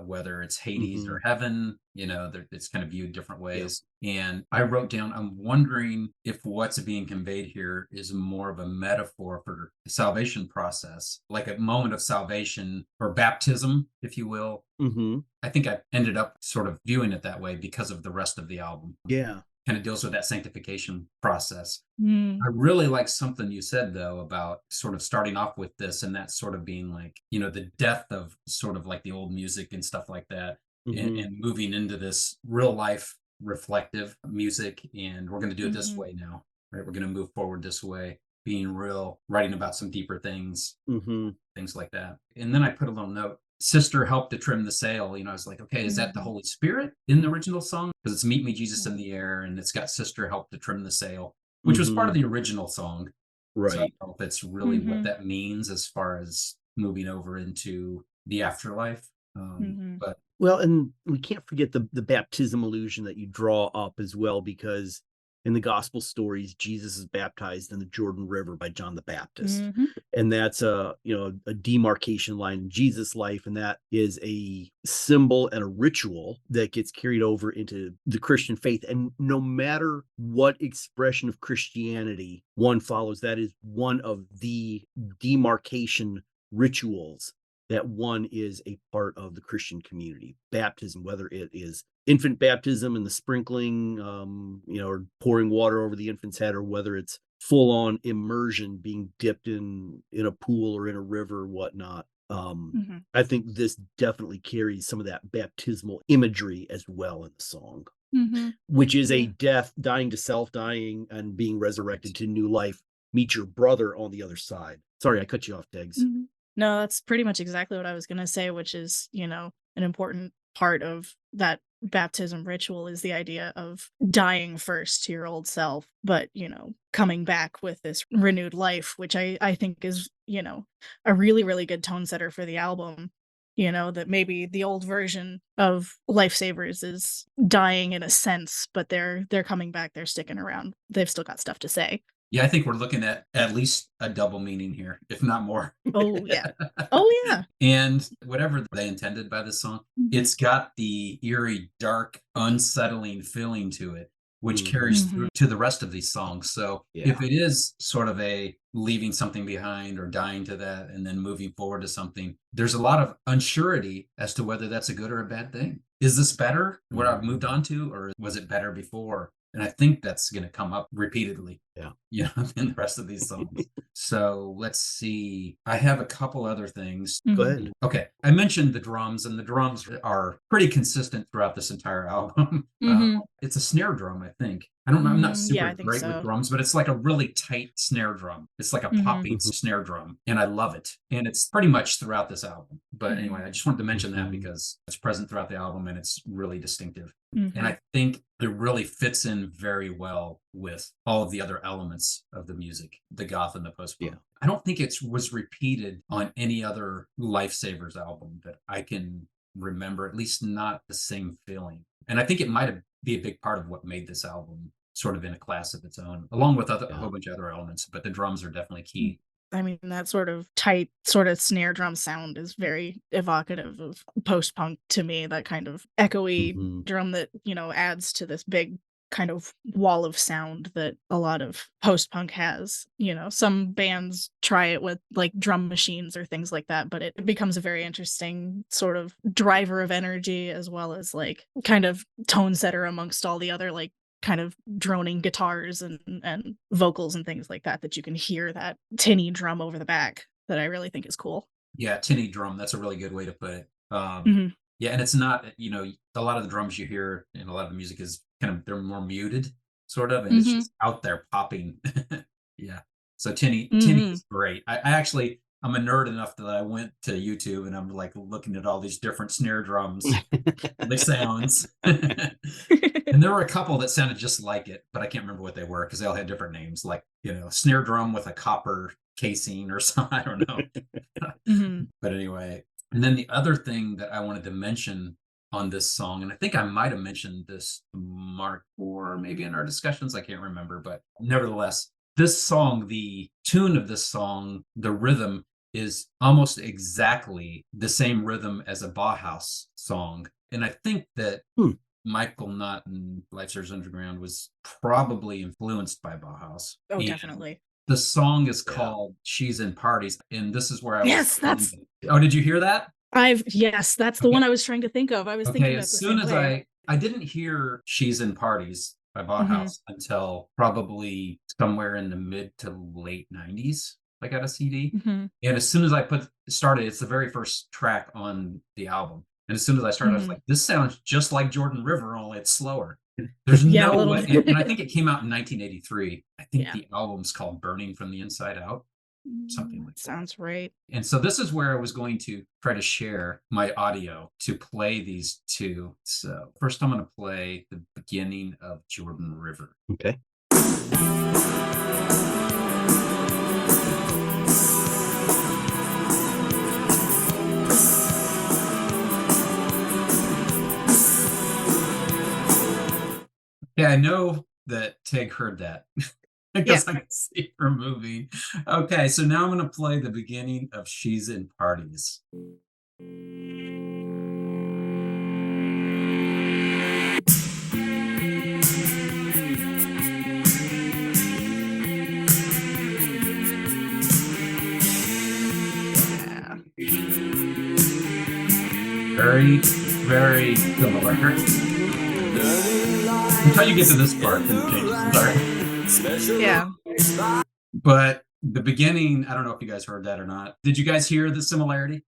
whether it's Hades Mm-hmm. or heaven. It's kind of viewed different Yeah. ways. And I wrote down, I'm wondering if what's being conveyed here is more of a metaphor for the salvation process, like a moment of salvation or baptism, if you will. Mm-hmm. I think I ended up sort of viewing it that way because of the rest of the album. Yeah. Kind of deals with that sanctification process. Mm. I really like something you said, though, about sort of starting off with this and that sort of being like, the death of sort of like the old music and stuff like that, Mm-hmm. and moving into this real life reflective music. And we're going to do it this Mhm. way now, right? We're going to move forward this way, being real, writing about some deeper things, Mm-hmm. things like that. And then I put a little note, sister helped to trim the sail. I was like, okay, is that the Mhm. Holy Spirit in the original song? Because it's Meet Me Jesus in Mhm. the Air, and it's got sister help to trim the sail, which was part Mm-hmm. of the original song. So I Right. don't know if it's really what Mhm. that means as far as moving over into the afterlife. Mhm. But Well, and we can't forget the baptism illusion that you draw up as well, because in the gospel stories, Jesus is baptized in the Jordan River by John the Baptist. Mhm. And that's a demarcation line in Jesus' life, and that is a symbol and a ritual that gets carried over into the Christian faith. And no matter what expression of Christianity one follows, that is one of the demarcation rituals that one is a part of the Christian community. Baptism, whether it is infant baptism and the sprinkling, or pouring water over the infant's head, or whether it's full on immersion, being dipped in a pool or in a river or whatnot. Mhm. I think this definitely carries some of that baptismal imagery as well in the song, Mhm. which is a Yeah. death, dying to self, dying and being resurrected to new life. Meet your brother on the other side. Sorry, I cut you off, Tegs. Mhm. No, that's pretty much exactly what I was gonna say, which is, an important part of that baptism ritual is the idea of dying first to your old self, but, coming back with this renewed life, which I think is, a really, really good tone setter for the album. That maybe the old version of Lifesavers is dying in a sense, but they're coming back, they're sticking around. They've still got stuff to say. yeah, I think we're looking at least a double meaning here, if not more. Oh, yeah. Oh, yeah. And whatever they intended by this song, Mhm. it's got the eerie, dark, unsettling feeling to it, which Mhm. carries Mhm. through to the rest of these songs. So Yeah. if it is sort of a leaving something behind or dying to that and then moving forward to something, there's a lot of unsurety as to whether that's a good or a bad thing. Is this better, what I've moved on to, or was it better before? And I think that's going to come up repeatedly, Yeah. in the rest of these songs. So let's see. I have a couple other things. Go Mhm. ahead. Okay, I mentioned the drums, and the drums are pretty consistent throughout this entire album. Mhm. It's a snare drum, I think. I don't know. I'm not Yeah, super I think great with so. drums, but it's like a really tight snare drum. It's like a Mhm. popping Mhm. snare drum, and I love it. And it's pretty much throughout this album. But anyway, Mhm. I just wanted to mention that Mhm. because it's present throughout the album and it's really distinctive. And Mhm. I think it really fits in very well with all of the other elements of the music, the goth and the post-punk. Yeah. I don't think it was repeated on any other Lifesavers album that I can remember, at least not the same feeling. And I think it might be a big part of what made this album sort of in a class of its own, along with a Yeah. whole bunch of other elements, but the drums are definitely Mm. key. I mean, that sort of tight, sort of snare drum sound is very evocative of post-punk to me, that kind of echoey Mhm. drum that, adds to this big kind of wall of sound that a lot of post-punk has. Some bands try it with, like, drum machines or things like that, but it becomes a very interesting sort of driver of energy as well as, like, kind of tone setter amongst all the other, like, kind of droning guitars and vocals and things like that you can hear that tinny drum over the back that I really think is cool. Yeah, tinny drum. That's a really good way to put it. Mhm. Yeah, and it's not, a lot of the drums you hear in a lot of the music is kind of, they're more muted, sort of, and it's Mhm. just out there popping. Yeah. So tinny Mhm. is great. I actually, I'm a nerd enough that I went to YouTube and I'm like looking at all these different snare drums, the sounds. And there were a couple that sounded just like it, but I can't remember what they were because they all had different names, like, snare drum with a copper casing or something. I don't know. Mhm. But anyway, and then the other thing that I wanted to mention on this song, and I think I might have mentioned this to Mark or maybe in our discussions, I can't remember, but nevertheless, this song, the tune of this song, the rhythm is almost exactly the same rhythm as a Bahaus song. And I think that Michael Knott and Lifesavers Underground was probably influenced by Bahaus. Oh, And definitely. the song is called She's in Parties. And this is where I Yes, was. that's Oh, did you hear that? yes, that's the Okay. one I was trying to think of. I was thinking Okay, that as the soon same as way. I didn't hear She's in Parties by Mhm. Bahaus until probably somewhere in the mid to late 90s. I got a CD. Mhm. And as soon as I started, it's the very first track on the album. And as soon as I started, I was Mhm. like, this sounds just like Jordan River, only it's slower. There's Yeah, a no little way. bit. And I think it came out in 1983. I think Yeah. the album's called Burning from the Inside Out, something like that. Sounds right. And so this is where I was going to try to share my audio to play these two. So first I'm going to play the beginning of Jordan River. Okay. Yeah, I know that Tig heard that because I can see her moving. Okay, so now I'm going to play the beginning of She's in Parties. Very, very similar. Until you get to this part, then it changes. Yeah. But the beginning, I don't know if you guys heard that or not. Did you guys hear the similarity?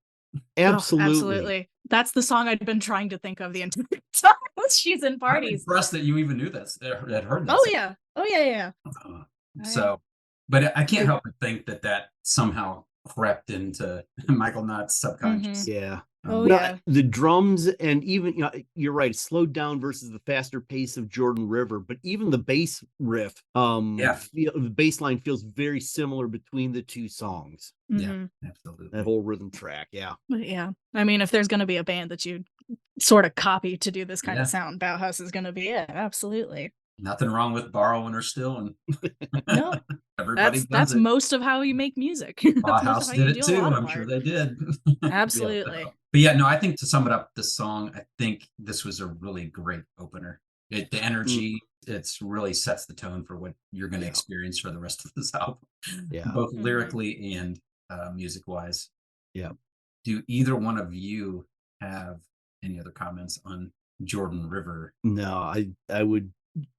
Absolutely. Absolutely. That's the song I'd been trying to think of the entire time. She's in I'm Parties. impressed that you even knew that, that heard that. Oh yeah. Oh yeah. So, but I can't help but think that somehow crept into Michael Knott's subconscious. Yeah. Oh No, yeah. the drums and even you're right, slowed down versus the faster pace of Jordan River, but even the bass riff, the bass line feels very similar between the two songs. Yeah, absolutely. That whole rhythm track, yeah. But yeah. I mean, if there's gonna be a band that you sort of copy to do this kind Yeah. of sound, Bauhaus is gonna be it. Absolutely. Nothing wrong with borrowing or stealing. No. Everybody does That's it. most of how you make music. That's most of Bahaus how did you it do a too. lot of I'm sure art. they did. Absolutely. But yeah, no, I think to sum it up, the song, I think this was a really great opener. The energy, it's really sets the tone for what you're going to experience for the rest of this album, both lyrically and music wise. Yeah. Do either one of you have any other comments on Jordan River? No, I would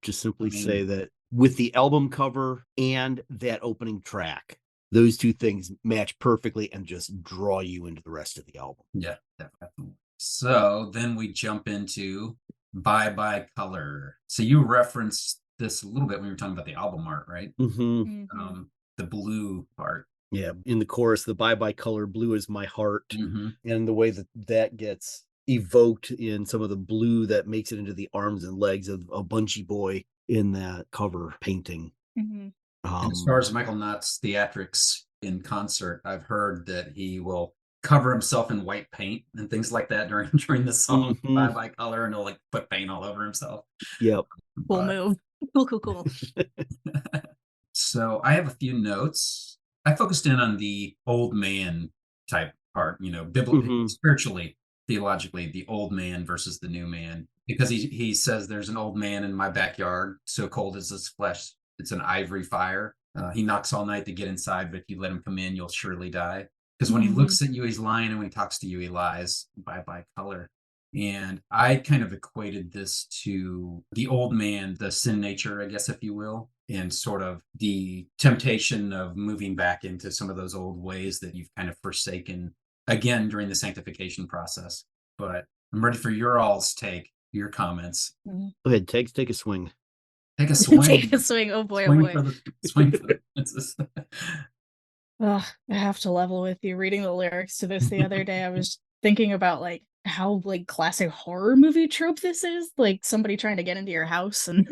just simply say that with the album cover and that opening track, those two things match perfectly and just draw you into the rest of the album. Yeah, definitely. So then we jump into Bye Bye Color. So you referenced this a little bit when you were talking about the album art, right? The blue part. Yeah, in the chorus, the Bye Bye Color, blue is my heart, and the way that gets evoked in some of the blue that makes it into the arms and legs of a Bunchy Boy in that cover painting. And as far as Michael Knott's theatrics in concert, I've heard that he will cover himself in white paint and things like that during the song Bye Bye Color, and he'll like put paint all over himself. Yep. Cool move. Cool. So I have a few notes. I focused in on the old man type part, biblically, spiritually, theologically, the old man versus the new man. Because he says there's an old man in my backyard, so cold is his flesh. It's an ivory fire. He knocks all night to get inside, but if you let him come in, you'll surely die. Because when he looks at you, he's lying, and when he talks to you, he lies. Bye Bye Color. And I kind of equated this to the old man, the sin nature, I guess, if you will, and sort of the temptation of moving back into some of those old ways that you've kind of forsaken again during the sanctification process. But I'm ready for your comments. Go ahead, take a swing. Take a swing. Take a swing. Oh boy, Swing for the princess. I have to level with you. Reading the lyrics to this the other day, I was thinking about like how like classic horror movie trope this is. Like somebody trying to get into your house and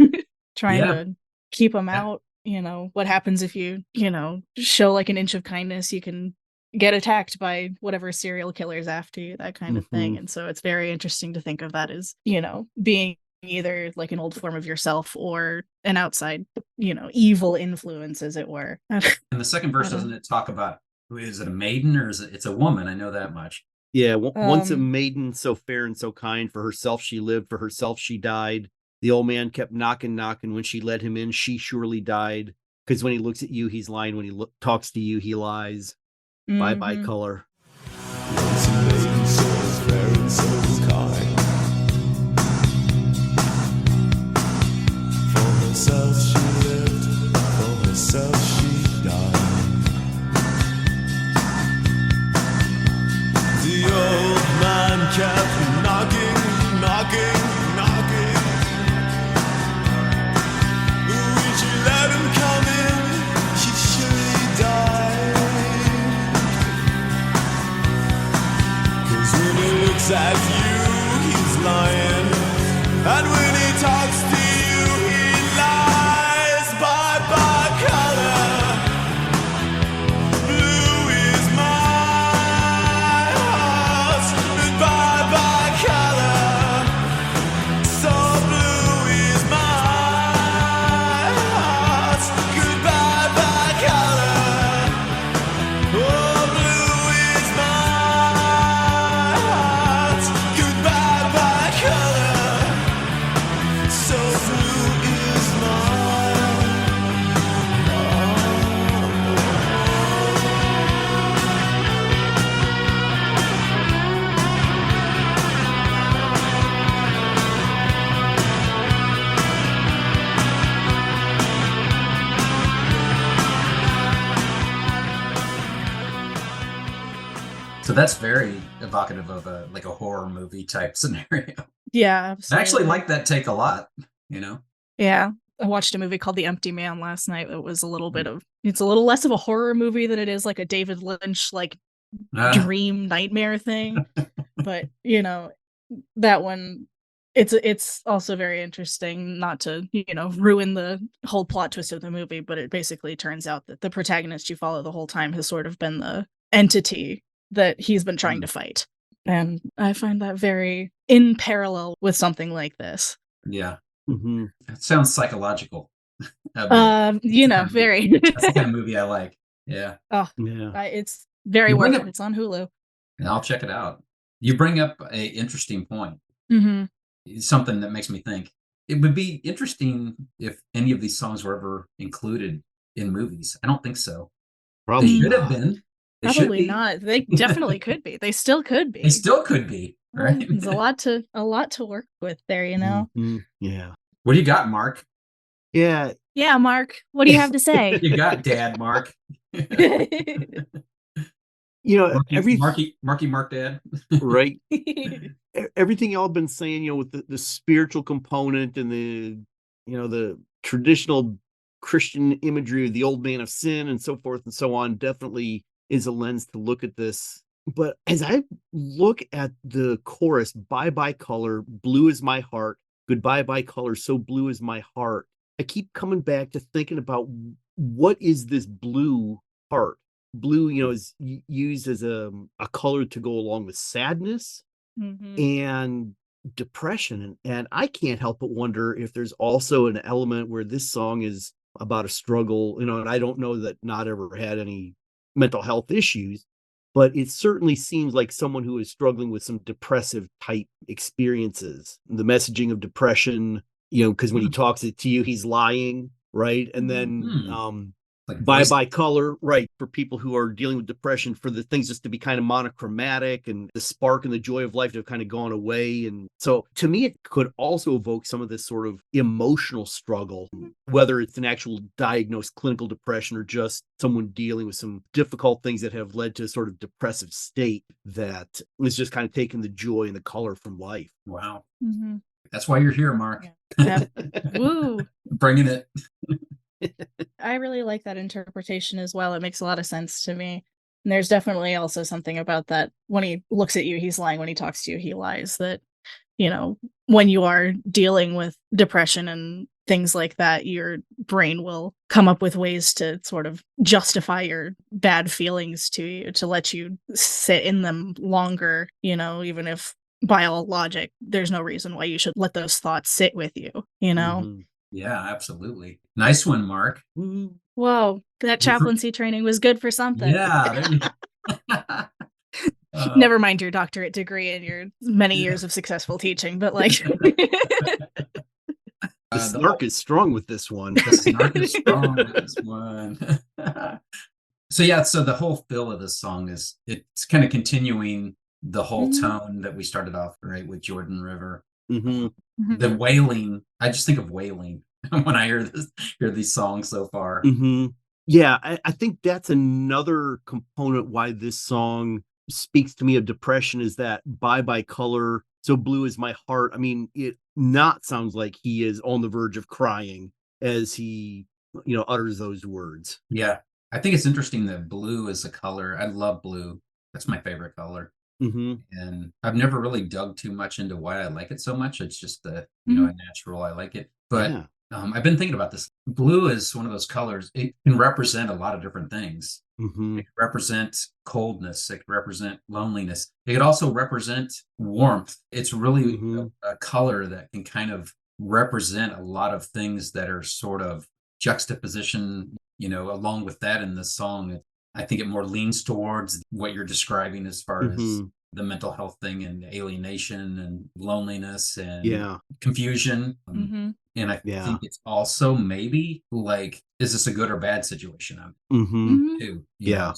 trying to keep them out. What happens if you show like an inch of kindness, you can get attacked by whatever serial killer's after you, that kind of thing. And so it's very interesting to think of that as, being either like an old form of yourself or an outside, evil influence, as it were. And the second verse, I don't- doesn't it talk about, is it a maiden or is it's a woman? I know that much. Yeah, once a Um, maiden so fair and so kind, for herself she lived, for herself she died. The old man kept knocking, knocking. When she let him in, she surely died. Because when he looks at you, he's lying. When he talks to you, he lies. Bye bye, mhm. color. Once a maiden so fair and so kind. For herself she lived, for herself she died. The old man kept knocking, knocking, knocking. When she let him come in, she surely died. 'Cause when he looks at you, he's lying. And when he talks to you, he lies. Bye bye, color. Blue is my heart. And bye bye, color. So blue is my heart. Goodbye, bye, color. Oh, blue is my heart. Goodbye, bye, color. So blue is my So that's very evocative of a horror movie type scenario. Yeah, I actually absolutely. like that take a lot, Yeah. I watched a movie called The Empty Man last night that was it's a little less of a horror movie than it is like a David Lynch, like, Ah, dream nightmare thing. But, that one, it's also very interesting, not to, ruin the whole plot twist of the movie, but it basically turns out that the protagonist you follow the whole time has sort of been the entity that he's been trying to fight. And I find that very in parallel with something like this. yeah. Mm-hmm. It sounds psychological a bit. Very. That's the kind of movie I like. Yeah. Oh, Yeah. it's very You bring worth up, it. It's on Hulu. and I'll check it out. You bring up a interesting point. Mhm. It's something that makes me think. It would be interesting if any of these songs were ever included in movies. I don't think so. They Probably should have not. been. They should Probably be. not. They definitely could be. They still could They be. still could be, right? There's a lot to work with there, Mhm. Yeah. What do you got, Mark? Yeah. Yeah, Mark, what do you have to say? You got Dad, Mark. Marky Mark Dad. Right. Everything y'all been saying, with the spiritual component and the traditional Christian imagery of the old man of sin and so forth and so on, definitely is a lens to look at this. But as I look at the chorus, bye bye color, blue is my heart, goodbye bye color, so blue is my heart, I keep coming back to thinking about what is this blue heart? Blue, is used as a color to go along with sadness Mhm. and depression. And I can't help but wonder if there's also an element where this song is about a struggle, and I don't know that Not ever had any mental health issues, but it certainly seems like someone who is struggling with some depressive type experiences. The messaging of depression, because when he talks it to you, he's lying, right? And then Like bye voice. bye color, right, for people who are dealing with depression, for the things just to be kind of monochromatic and the spark and the joy of life to have kind of gone away. And so to me, it could also evoke some of this sort of emotional struggle, whether it's an actual diagnosed clinical depression or just someone dealing with some difficult things that have led to a sort of depressive state that is just kind of taking the joy and the color from life. Wow. Mhm. That's why you're here, Mark. Yeah. Woo. Bringing it. I really like that interpretation as well. It makes a lot of sense to me. And there's definitely also something about that when he looks at you, he's lying. When he talks to you, he lies. That, when you are dealing with depression and things like that, your brain will come up with ways to sort of justify your bad feelings to you, to let you sit in them longer, even if by all logic, there's no reason why you should let those thoughts sit with you, you know? Mhm. Yeah, absolutely. Nice one, Mark. Mhm. Whoa, that chaplaincy training was good for something. Yeah. There you Never mind your doctorate degree and your many years of successful teaching, but like The the snark is strong with this one. The snark is strong with this one. So yeah, so the whole feel of this song is it's kind of continuing the whole Mhm. tone that we started off right with Jordan River. Mhm. The wailing, I just think of wailing when I hear these songs so far. Mhm. Yeah, I think that's another component why this song speaks to me of depression is that "Bye Bye Color, So Blue Is My Heart." I mean, it not sounds like he is on the verge of crying as he, utters those words. Yeah. I think it's interesting that blue is a color. I love blue. That's my favorite color. Mhm. And I've never really dug too much into why I like it so much. It's just a Mhm. natural I like it. But Yeah. I've been thinking about this. Blue is one of those colors. It can represent a lot of different things. It Mhm. could represent coldness. It could represent loneliness. It could also represent warmth. It's really Mhm. a color that can kind of represent a lot of things that are sort of juxtaposition, along with that in the song. I think it more leans towards what you're describing as far as Mhm. the mental health thing and alienation and loneliness and Yeah. confusion. Mhm. And I Yeah. think it's also maybe like, is this a good or bad situation I'm Mhm. Mhm. too, Yeah.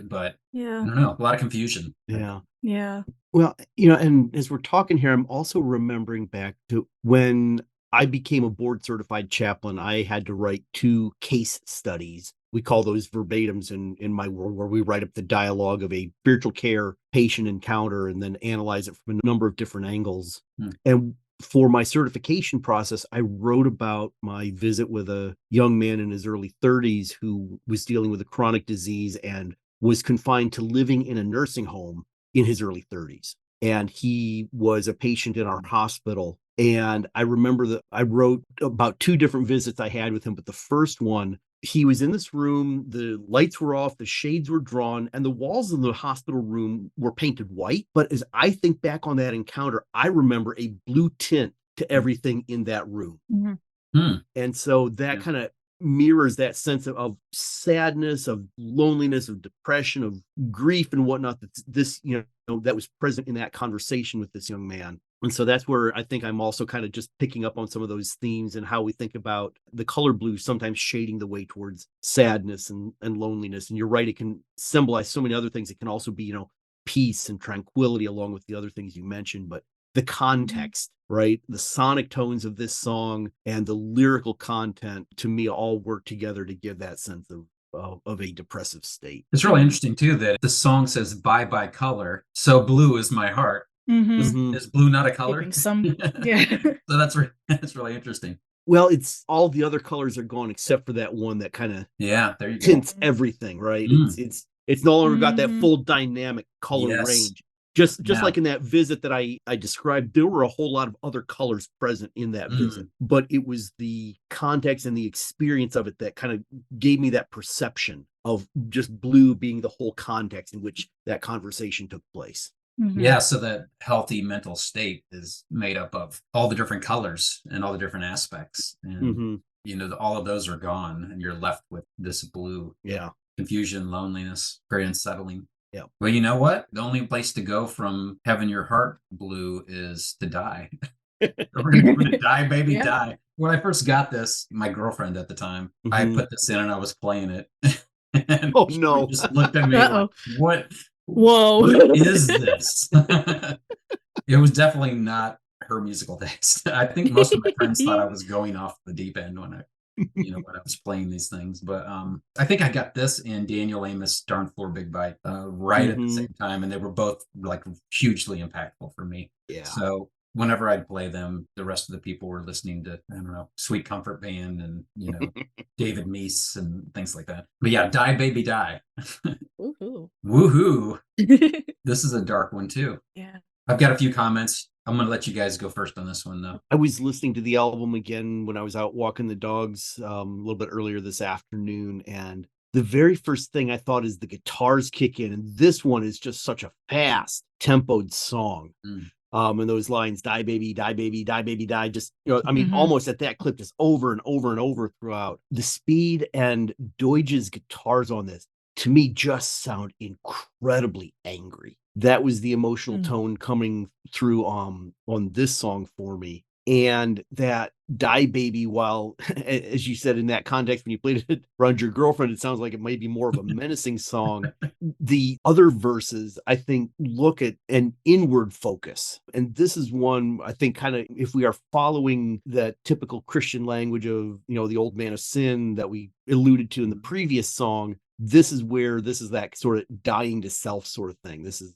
but I Yeah. don't know, a lot of confusion. Yeah. Yeah. Well, and as we're talking here, I'm also remembering back to when I became a board certified chaplain, I had to write 2 case studies. We call those verbatims in my world, where we write up the dialogue of a spiritual care patient encounter and then analyze it from a number of different angles. Hmm. And for my certification process, I wrote about my visit with a young man in his early 30s who was dealing with a chronic disease and was confined to living in a nursing home in his early 30s. And he was a patient in our hospital. And I remember that I wrote about 2 different visits I had with him, but the first one, he was in this room, the lights were off, the shades were drawn, and the walls of the hospital room were painted white. But as I think back on that encounter, I remember a blue tint to everything in that room. Mhm. Hmm. And so that Yeah. kind of mirrors that sense of sadness, of loneliness, of depression, of grief and whatnot that this, that was present in that conversation with this young man. And so that's where I think I'm also kind of just picking up on some of those themes and how we think about the color blue sometimes shading the way towards sadness and loneliness. And you're right, it can symbolize so many other things. It can also be, peace and tranquility along with the other things you mentioned. But the Mhm. context, right? The sonic tones of this song and the lyrical content to me all work together to give that sense of a depressive state. It's really interesting too that the song says "Bye bye color, so blue is my heart." Is Mhm. Mhm. is blue not a color? Hoping some yeah. So that's really interesting. Well, it's all the other colors are gone except for that one that kind of Yeah, there you go. tints everything, right? Mm, It's no longer got that Mhm. full dynamic color yes. range. Just Yeah. like in that visit that I described, there were a whole lot of other colors present in that visit, Mm. but it was the context and the experience of it that kind of gave me that perception of just blue being the whole context in which that conversation took place. Mhm. Yeah, so that healthy mental state is made up of all the different colors and all the different aspects. And, Mhm. all of those are gone and you're left with this blue Yeah. confusion, loneliness, very unsettling. Yeah. Well, you know what? The only place to go from having your heart blue is to die. We're gonna die, baby, Yeah. die. When I first got this, my girlfriend at the time, I Mhm. put this in and I was playing it. And Oh, she no. just looked at me like, Uh-oh. what Whoa. is this? It was definitely not her musical taste. I think most of my friends thought I was going off the deep end when I was playing these things. But I think I got this and Daniel Amos' Darn Floor Big Bite right at the Mhm. same time, and they were both like hugely impactful for me. Yeah. So whenever I'd play them, the rest of the people were listening to, I don't know, Sweet Comfort Band and David Meese and things like that. But yeah, Die Baby Die. Woohoo. Woohoo! This is a dark one too. Yeah. I've got a few comments. I'm gonna let you guys go first on this one though. I was listening to the album again when I was out walking the dogs, a little bit earlier this afternoon, and the very first thing I thought is the guitars kick in, and this one is just such a fast tempoed song. Mm. And those lines, die baby, die baby, die baby, die, just, I mean, Mhm. almost at that clip, just over and over and over throughout. The speed and Deutsch's guitars on this, to me, just sound incredibly angry. That was the emotional tone coming through on this song for me. And that Die Baby, while, as you said, in that context, when you played it around your girlfriend, it sounds like it might be more of a menacing song. The other verses, I think, look at an inward focus. And this is one, I think, kind of, if we are following that typical Christian language of, the old man of sin that we alluded to in the previous song, this is that sort of dying to self sort of thing. This is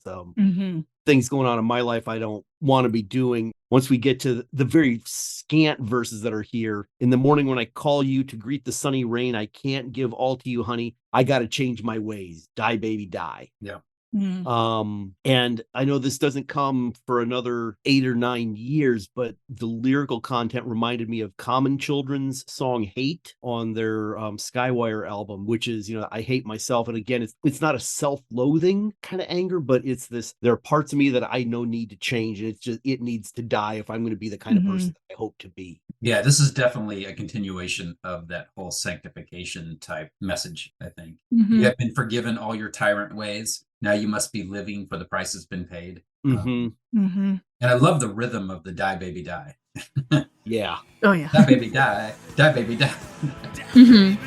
things going on in my life I don't want to be doing. Once we get to the very scant verses that are here, in the morning when I call you to greet the sunny rain, I can't give all to you, honey. I got to change my ways. Die, baby, die. Yeah. And I know this doesn't come for another 8 or 9 years, but the lyrical content reminded me of Common Children's song Hate on their Skywire album, which is, I hate myself. And again, it's not a self-loathing kind of anger, but it's this, there are parts of me that I know need to change. And it's just, it needs to die if I'm going to be the kind of person that I hope to be. Yeah, this is definitely a continuation of that whole sanctification type message, I think. You have been forgiven all your tyrant ways. Now you must be living, for the price has been paid. And I love the rhythm of the die, baby, die. Yeah. Oh, yeah. Die, baby, die. Die, baby, die.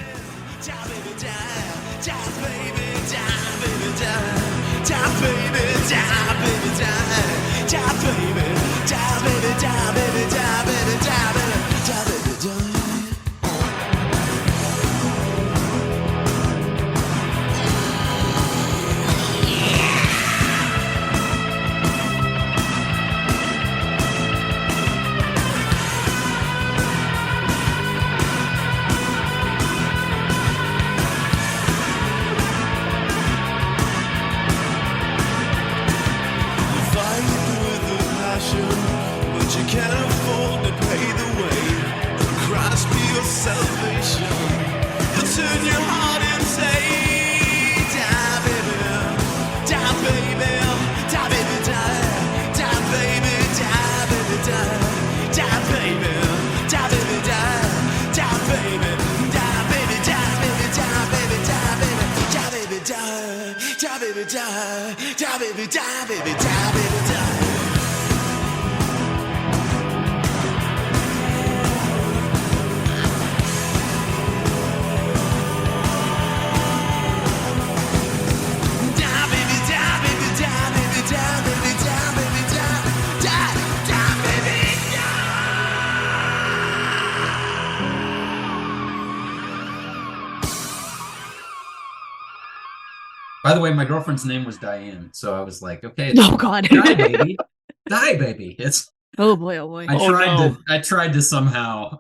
By the way, my girlfriend's name was Diane, so I was like, okay, Oh, God. die, baby. Die, baby. It's Oh, boy. Oh, boy. I tried to somehow,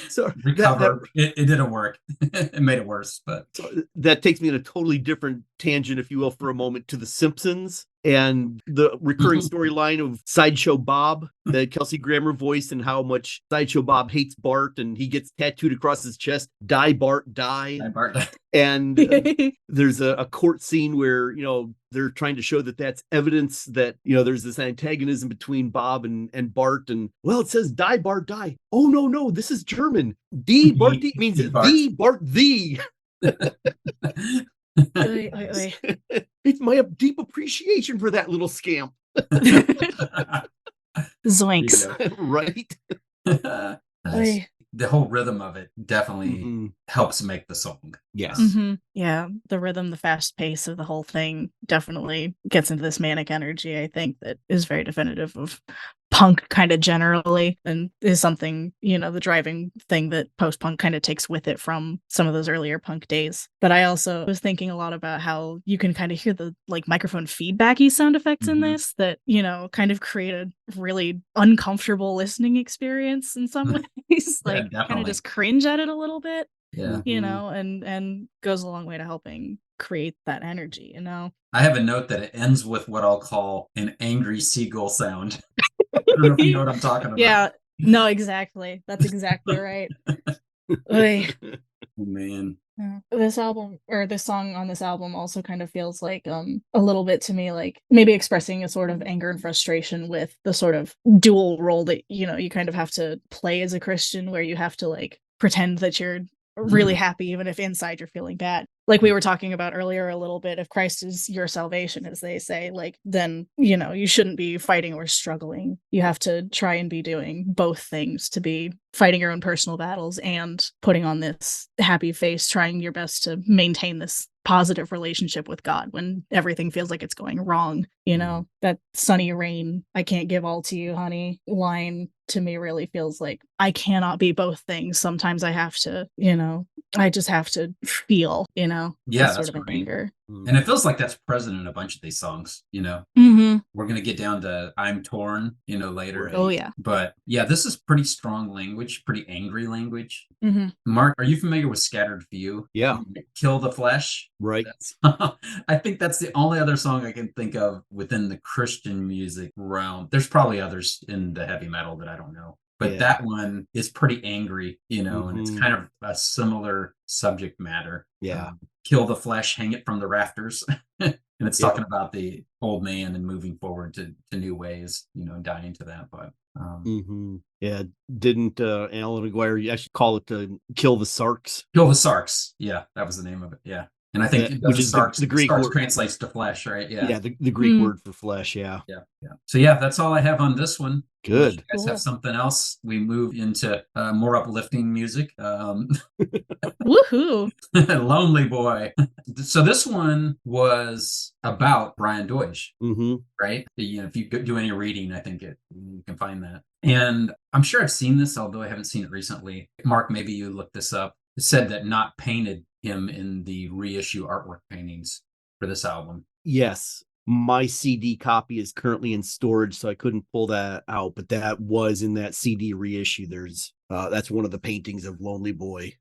So recover. It didn't work. It made it worse, but that takes me in a totally different tangent, if you will, for a moment, to The Simpsons and the recurring storyline of Sideshow Bob, the Kelsey Grammer voice, and how much Sideshow Bob hates Bart, and he gets tattooed across his chest, "Die, Bart, die." Die, Bart, die. And there's a court scene where, they're trying to show that that's evidence that, there's this antagonism between Bob and Bart. And, well, it says "Die, Bart, die." Oh, no, this is German. Die, Bart, die means "thee, Bart, thee." It's my deep appreciation for that little scamp. Zoinks. Right? Nice. The whole rhythm of it definitely helps make the song. Yes. Yeah, the rhythm, the fast pace of the whole thing definitely gets into this manic energy, I think, that is very definitive of punk kind of generally, and is something, the driving thing that post-punk kind of takes with it from some of those earlier punk days. But I also was thinking a lot about how you can kind of hear the microphone feedbacky sound effects in this that, kind of create a really uncomfortable listening experience in some ways. Kind of just cringe at it a little bit. Yeah. And goes a long way to helping create that energy, I have a note that it ends with what I'll call an angry seagull sound. I don't know if you know what I'm talking about. Yeah, no, exactly. That's exactly right. Oh, man. Yeah. This album or this song on this album also kind of feels like a little bit to me like maybe expressing a sort of anger and frustration with the sort of dual role that you kind of have to play as a Christian, where you have to like pretend that you're really happy even if inside you're feeling bad. Like we were talking about earlier a little bit, if Christ is your salvation, as they say, like then you shouldn't be fighting or struggling. You have to try and be doing both things, to be fighting your own personal battles and putting on this happy face, trying your best to maintain this positive relationship with God when everything feels like it's going wrong. That sunny rain, I can't give all to you, honey line to me really feels like I cannot be both things. Sometimes I have to, I just have to feel, Yeah, this that's sort of great. anger. And it feels like that's present in a bunch of these songs, Mm-hmm. We're going to get down to I'm Torn, later. Right. Oh yeah. But yeah, this is pretty strong language, pretty angry language. Mm-hmm. Mark, are you familiar with Scattered Few? Yeah. Kill the Flesh? Right. I think that's the only other song I can think of within the Christian music realm. There's probably others in the heavy metal that I don't know. But that one is pretty angry, and it's kind of a similar subject matter. Yeah. Kill the flesh, hang it from the rafters. And it's talking about the old man and moving forward to new ways, and dying to that. But yeah, didn't Alan McGuire actually call it Kill the Sarks? Kill the Sarks. Yeah, that was the name of it. Yeah. And I think which is Sarks, the Greek Sarks word translates to flesh, right? Yeah. Yeah, the Greek word for flesh. Yeah. So yeah, that's all I have on this one. Good. You guys have something else? We move into more uplifting music. Woohoo! Lonely Boy. So this one was about Brian Deutsch, right? If you do any reading, I think you can find that. And I'm sure I've seen this, although I haven't seen it recently. Mark, maybe you looked this up. It said that Knott painted him in the reissue artwork paintings for this album. Yes. My CD copy is currently in storage, so I couldn't pull that out, but that was in that CD reissue. There's that's one of the paintings of Lonely Boy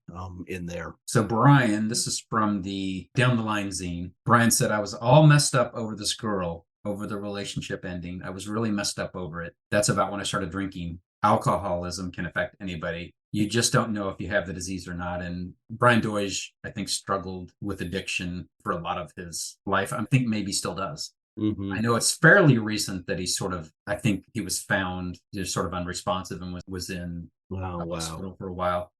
in there. So Brian, this is from the Down the Line zine. Brian said, I was all messed up over this girl, over the relationship ending. I was really messed up over it. That's about when I started drinking. Alcoholism can affect anybody. You just don't know if you have the disease or not. And Brian Deutsch, I think, struggled with addiction for a lot of his life. I think maybe still does. I know it's fairly recent that I think he was found sort of unresponsive and was in hospital for a while.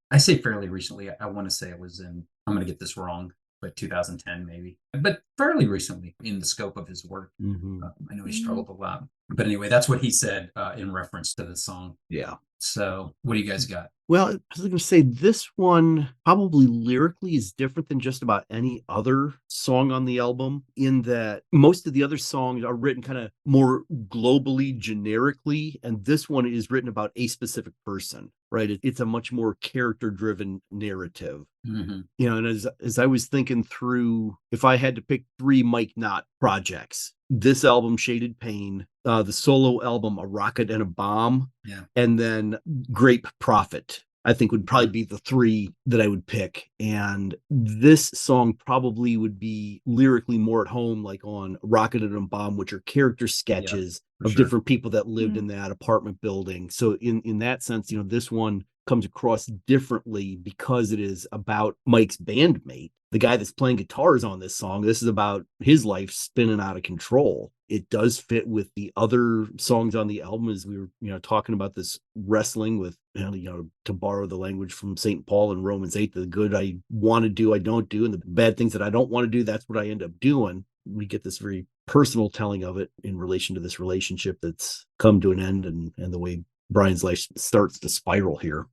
I say fairly recently. I want to say it was I'm going to get this wrong, but 2010 maybe. But fairly recently in the scope of his work. I know he struggled a lot. But anyway, that's what he said in reference to the song. Yeah. So what do you guys got? Well, I was going to say this one probably lyrically is different than just about any other song on the album, in that most of the other songs are written kind of more globally, generically, and this one is written about a specific person, right? It's a much more character-driven narrative. And as I was thinking through, if I had to pick 3 Mike Knott projects, this album, Shaded Pain, the solo album, A Rocket and a Bomb, and then Grape Prophet, I think would probably be the 3 that I would pick. And this song probably would be lyrically more at home, like on Rocket and a Bomb, which are character sketches of different people that lived in that apartment building. So in that sense, this one comes across differently because it is about Mike's bandmate, the guy that's playing guitars on this song. This is about his life spinning out of control. It does fit with the other songs on the album, as we were, talking about this wrestling with, to borrow the language from St. Paul in Romans 8, the good I want to do, I don't do, and the bad things that I don't want to do, that's what I end up doing. We get this very personal telling of it in relation to this relationship that's come to an end, and the way Brian's life starts to spiral here.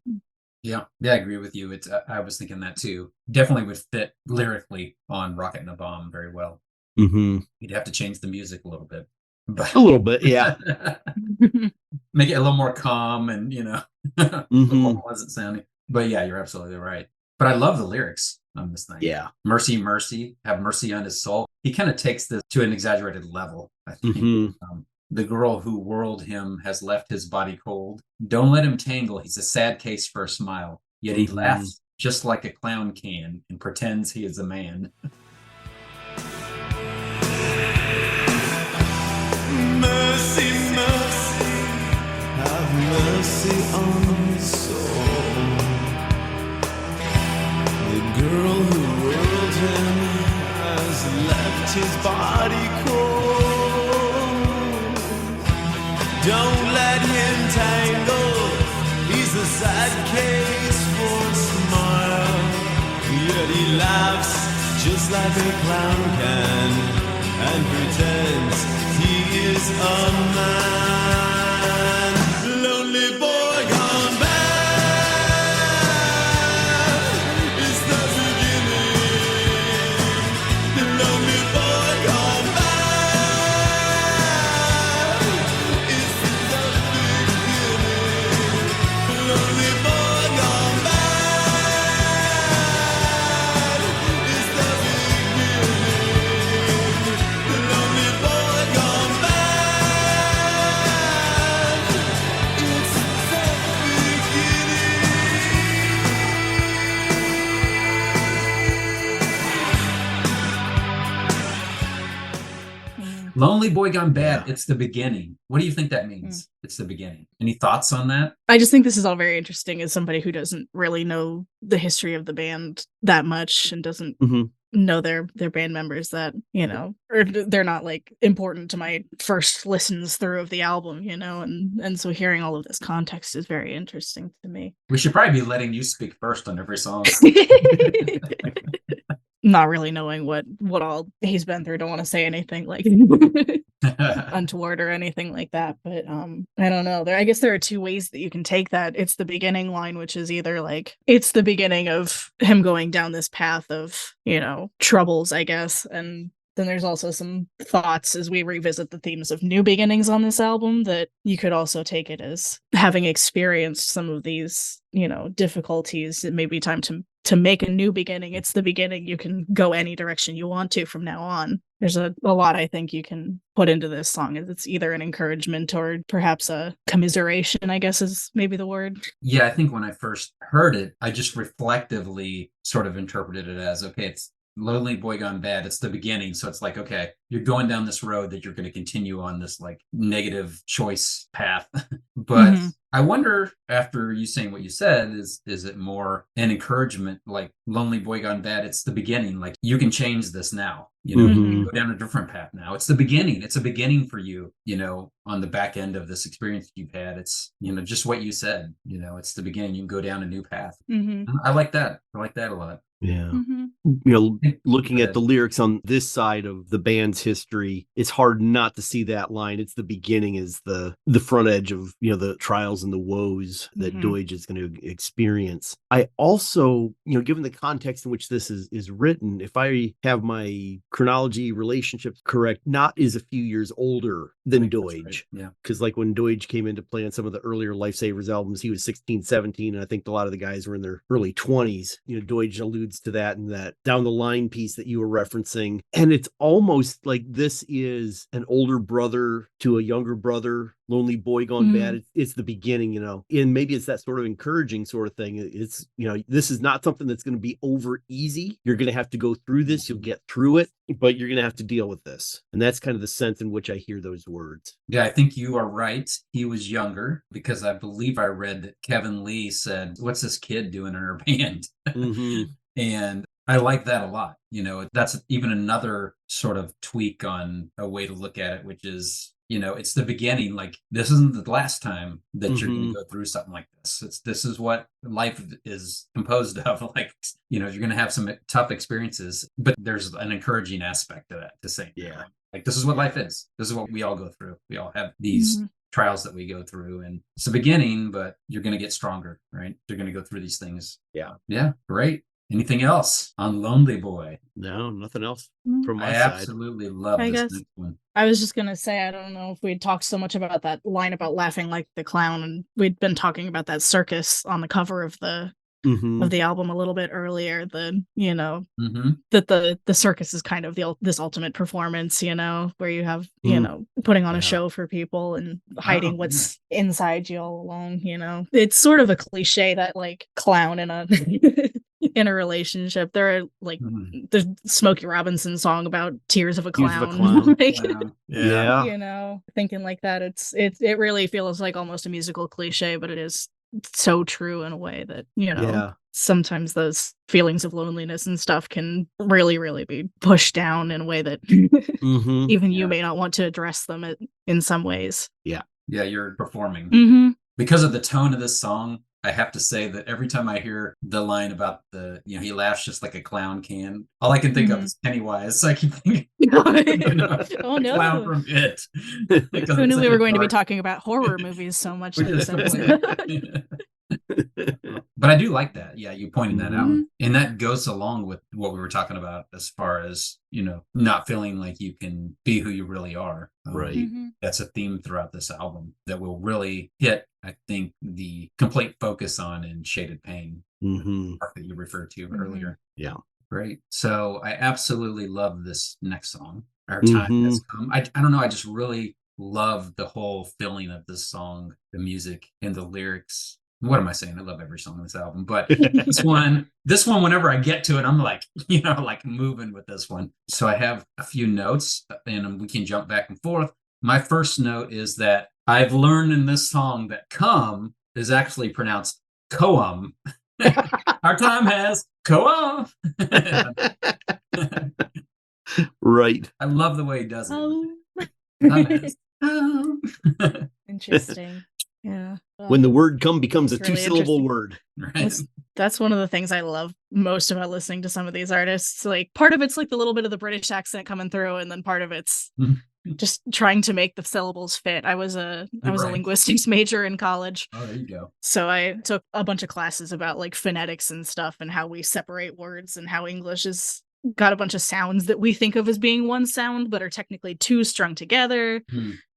Yeah, I agree with you. I was thinking that too. Definitely would fit lyrically on Rocket and a Bomb very well. You'd have to change the music a little bit. But a little bit, yeah. Make it a little more calm and, a little more pleasant sounding. But yeah, you're absolutely right. But I love the lyrics on this thing. Yeah. Mercy, mercy, have mercy on his soul. He kind of takes this to an exaggerated level, I think. The girl who whirled him has left his body cold. Don't let him tangle. He's a sad case for a smile. Yet he laughs just like a clown can and pretends he is a man. Mercy, mercy, have mercy on his soul. The girl who whirled him has left his body cold. Don't let him tangle, he's a sad case for a smile. Yet he laughs just like a clown can and pretends he is a man. Lonely boy gone bad is the beginning. The lonely boy gone bad is the beginning. The lonely boy gone bad is the beginning. The lonely boy gone bad, it's the Lonely Boy Gone Bad, Yeah. it's the beginning. What do you think that means? It's the beginning. Any thoughts on that? I just think this is all very interesting as somebody who doesn't really know the history of the band that much and doesn't Mhm. know their band members that, or they're not like important to my first listens through of the album, and so hearing all of this context is very interesting to me. We should probably be letting you speak first on every song. Not really knowing what all he's been through, don't want to say anything like untoward or anything like that, but I don't know, I guess there are two ways that you can take that. It's the beginning line, which is either like it's the beginning of him going down this path of troubles, I guess, and then there's also some thoughts as we revisit the themes of new beginnings on this album that you could also take it as having experienced some of these difficulties. It may be time to make a new beginning. It's the beginning. You can go any direction you want to from now on. There's a lot I think you can put into this song. It's either an encouragement or perhaps a commiseration, I guess is maybe the word. Yeah, I think when I first heard it, I just reflectively sort of interpreted it as, okay, it's Lonely Boy Gone Bad. It's the beginning. So it's like, okay, you're going down this road that you're going to continue on this like negative choice path. But Mhm. I wonder, after you saying what you said, is it more an encouragement, like Lonely Boy Gone Bad? It's the beginning. Like you can change this now, Mhm. go down a different path now. It's the beginning. It's a beginning for you, on the back end of this experience you've had. It's, just what you said, it's the beginning. You can go down a new path. Mhm. I like that. I like that a lot. Yeah. Mhm. Looking at Good. the lyrics on this side of the band's history, it's hard not to see that line. It's the beginning is the front edge of, the trials and the woes that Mhm. Deutsch is going to experience. I also, given the context in which this is written, if I have my chronology relationships correct, Knott is a few years older than That's Deutsch. right. Yeah. Because like when Deutsch came into play on some of the earlier Lifesavers albums, he was 16, 17, and I think a lot of the guys were in their early 20s. Deutsch alludes to that in that down the line piece that you were referencing. And it's almost like this is an older brother to a younger brother, Lonely Boy Gone Bad. It's the beginning, and maybe it's that sort of encouraging sort of thing. It's, this is not something that's going to be over easy. You're going to have to go through this. You'll get through it, but you're going to have to deal with this. And that's kind of the sense in which I hear those words. Yeah, I think you are right. He was younger because I believe I read that Kevin Lee said, "What's this kid doing in our band?" Mm-hmm. And I like that a lot. That's even another sort of tweak on a way to look at it, which is, it's the beginning. Like this isn't the last time that you're going to go through something like this. This is what life is composed of. Like, you're going to have some tough experiences, but there's an encouraging aspect to that to say, Yeah. like this is what life is. This is what we all go through. We all have these trials that we go through, and it's the beginning, but you're going to get stronger, right? You're going to go through these things. Yeah, great. Anything else on Lonely Boy? No, nothing else from my I side. absolutely love I this guess next one. I was just gonna say, I don't know if we'd talked so much about that line about laughing like the clown, and we'd been talking about that circus on the cover of the album a little bit earlier. That the circus is kind of this ultimate performance, where you have putting on a show for people and hiding what's inside you all along. It's sort of a cliche that like clown in a in a relationship. There are like the Smokey Robinson song about tears of a Tears of a clown. clown. Like, Yeah. thinking like that, it really feels like almost a musical cliche, but it is so true in a way that, Yeah. sometimes those feelings of loneliness and stuff can really, really be pushed down in a way that Mm-hmm. even you may not want to address them in some ways. Yeah, you're performing. Mm-hmm. Because of the tone of this song, I have to say that every time I hear the line about he laughs just like a clown can, all I can think of is Pennywise. So I keep thinking, Oh the clown no. from It. Who knew we were going to be talking about horror movies so much Which this is the episode? point. But I do like that. Yeah, you pointed that out. Mhm. And that goes along with what we were talking about as far as, not feeling like you can be who you really are. Right. Mhm. That's a theme throughout this album that will really hit, I think, the complete focus on in Shaded Pain Mm-hmm. part that you referred to Mhm. earlier. Yeah. Great. So I absolutely love this next song. Our time Mhm. has come. I don't know. I just really love the whole feeling of this song, the music and the lyrics. What am I saying? I love every song on this album, but this one, whenever I get to it, I'm like, like moving with this one. So I have a few notes and we can jump back and forth. My first note is that I've learned in this song that come is actually pronounced koum. Our time has koum. Right. I love the way he does it. Oh. Interesting. Yeah. When the word come becomes a It's really two-syllable interesting. word. Right. That's one of the things I love most about listening to some of these artists. Like, part of it's like the little bit of the British accent coming through, and then part of it's just trying to make the syllables fit. I was a Right. linguistics major in college. Oh, there you go. So I took a bunch of classes about like phonetics and stuff and how we separate words and how English has got a bunch of sounds that we think of as being one sound but are technically two strung together.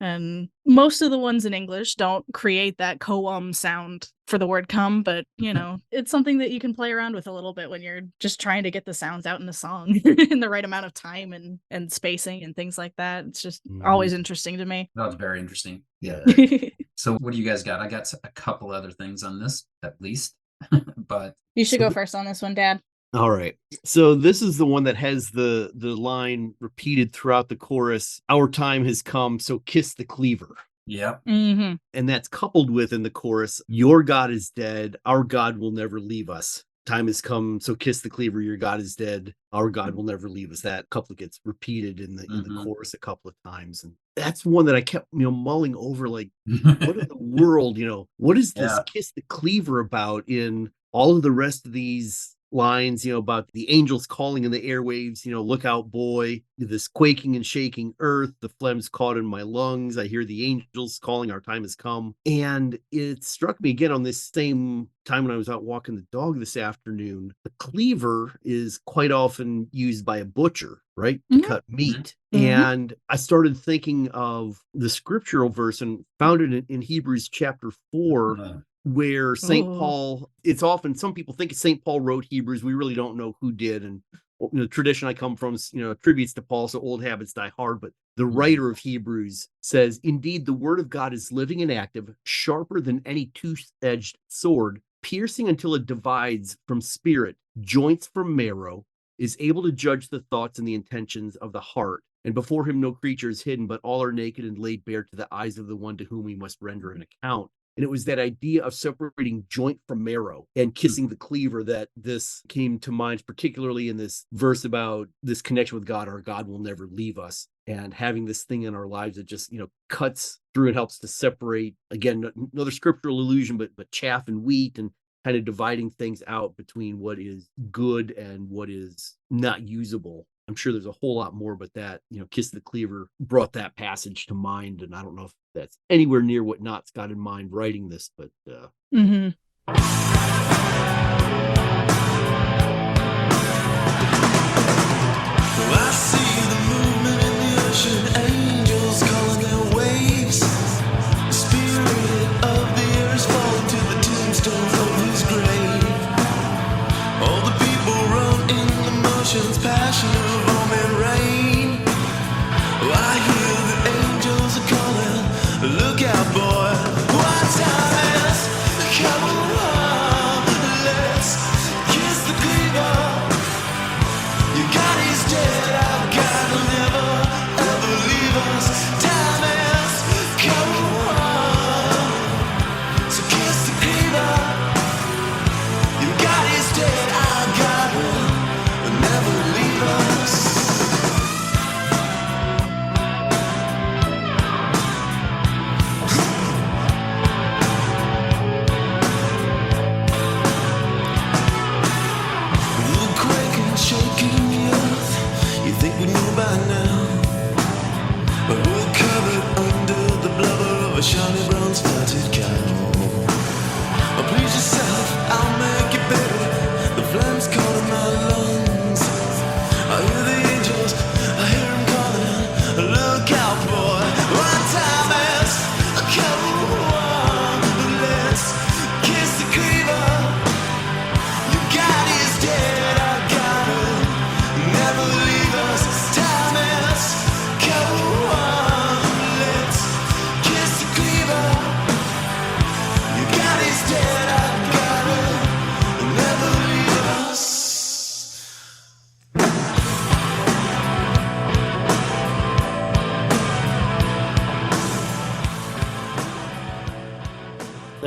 And most of the ones in English don't create that koum sound for the word come, but it's something that you can play around with a little bit when you're just trying to get the sounds out in a song in the right amount of time and spacing and things like that. It's just always interesting to me. That was very interesting. Yeah. So what do you guys got? I got a couple other things on this, at least. But You should go first on this one, Dad. All right. So this is the one that has the line repeated throughout the chorus. Our time has come, so kiss the cleaver. yeah. Mm-hmm. And that's coupled with in the chorus, your God is dead. Our God will never leave us. Time has come, so kiss the cleaver. Your God is dead. Our God will never leave us. That couplet gets repeated in the chorus a couple of times. And that's one that I kept, mulling over, like, what in the world, what is this kiss the cleaver about in all of the rest of these lines, about the angels calling in the airwaves, look out, boy, this quaking and shaking earth, the phlegm's caught in my lungs. I hear the angels calling, our time has come. And it struck me again on this same time when I was out walking the dog this afternoon. The cleaver is quite often used by a butcher, right? To cut meat. And I started thinking of the scriptural verse and found it in Hebrews chapter 4. Where St. Paul, it's often, some people think St. Paul wrote Hebrews. We really don't know who did. And the tradition I come from, attributes to Paul, so old habits die hard. But the writer of Hebrews says, indeed, the word of God is living and active, sharper than any two-edged sword, piercing until it divides from spirit, joints from marrow, is able to judge the thoughts and the intentions of the heart. And before him no creature is hidden, but all are naked and laid bare to the eyes of the one to whom we must render an account. And it was that idea of separating joint from marrow and kissing the cleaver that this came to mind, particularly in this verse about this connection with God. Our God will never leave us. And having this thing in our lives that just, cuts through and helps to separate, again, another scriptural allusion, but chaff and wheat, and kind of dividing things out between what is good and what is not usable. I'm sure there's a whole lot more, but that, kiss the cleaver brought that passage to mind. And I don't know if that's anywhere near what Knott's got in mind writing this, but I see the movement in the ocean, angels calling their waves. The spirit of the air is falling to the tombstones of his grave. All the people run in the motions, passion of home and rain. Oh, I hear the angels are calling, look out, boy, what time has come along.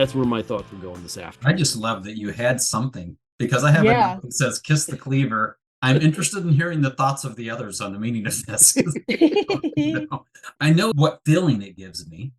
that's where my thoughts were going this I afternoon. just love that you had something, because I have a Yeah. note that says "kiss the cleaver." I'm interested in hearing the thoughts of the others on the meaning of this. I know what feeling it gives me,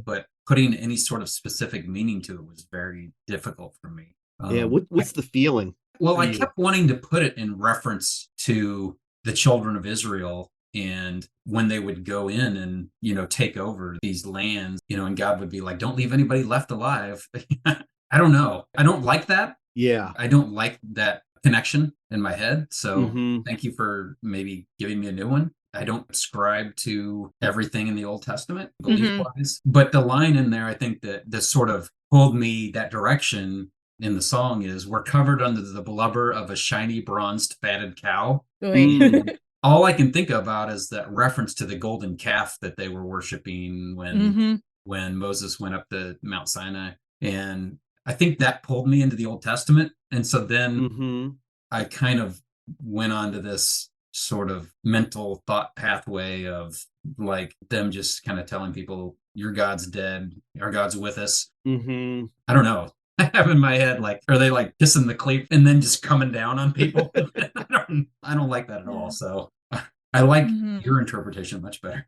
but putting any sort of specific meaning to it was very difficult for me. Yeah, what's the feeling? Well, for I you? kept wanting to put it in reference to the children of Israel, and when they would go in and, take over these lands, and God would be like, don't leave anybody left alive. I don't know. I don't like that. Yeah. I don't like that connection in my head. So Mhm. thank you for maybe giving me a new one. I don't subscribe to everything in the Old Testament, belief-wise. But the line in there, I think that this sort of pulled me that direction in the song is, we're covered under the blubber of a shiny bronzed fatted cow. Oy. All I can think about is that reference to the golden calf that they were worshiping when Moses went up to Mount Sinai. And I think that pulled me into the Old Testament. And so then Mhm. I kind of went on to this sort of mental thought pathway of like them just kind of telling people, your God's dead, our God's with us. Mhm. I don't know. I have in my head, like, are they like kissing the cleave and then just coming down on people? I don't like that at all. So I like your interpretation much better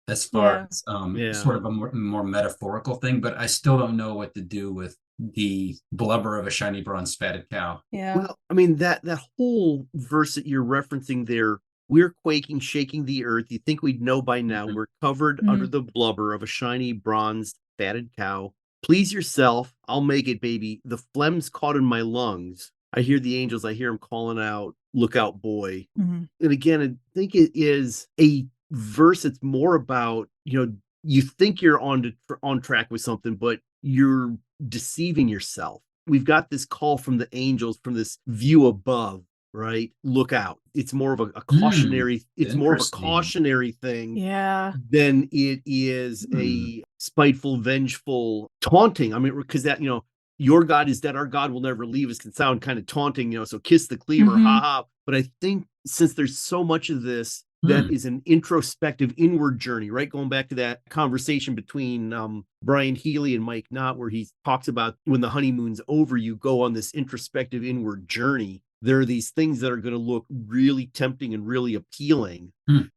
as far Yeah. as Yeah. sort of a more metaphorical thing, but I still don't know what to do with the blubber of a shiny bronze fatted cow. Yeah. Well, I mean, that whole verse that you're referencing there, we're quaking, shaking the earth. You think we'd know by now. Mhm. We're covered under the blubber of a shiny bronzed fatted cow. Please yourself, I'll make it, baby. The phlegm's caught in my lungs. I hear the angels, I hear them calling out, look out, boy. And again, I think it is a verse that's more about, you think you're on track with something, but you're deceiving yourself. We've got this call from the angels from this view above, right? Look out. It's more of a cautionary, it's more of a Interesting. cautionary thing Yeah. than it is a spiteful, vengeful, taunting. I mean, because that, your God is dead, our God will never leave us can sound kind of taunting, so kiss the cleaver, ha. But I think since there's so much of this that is an introspective inward journey, right? Going back to that conversation between Brian Healy and Mike Knott, where he talks about when the honeymoon's over, you go on this introspective inward journey. There are these things that are going to look really tempting and really appealing.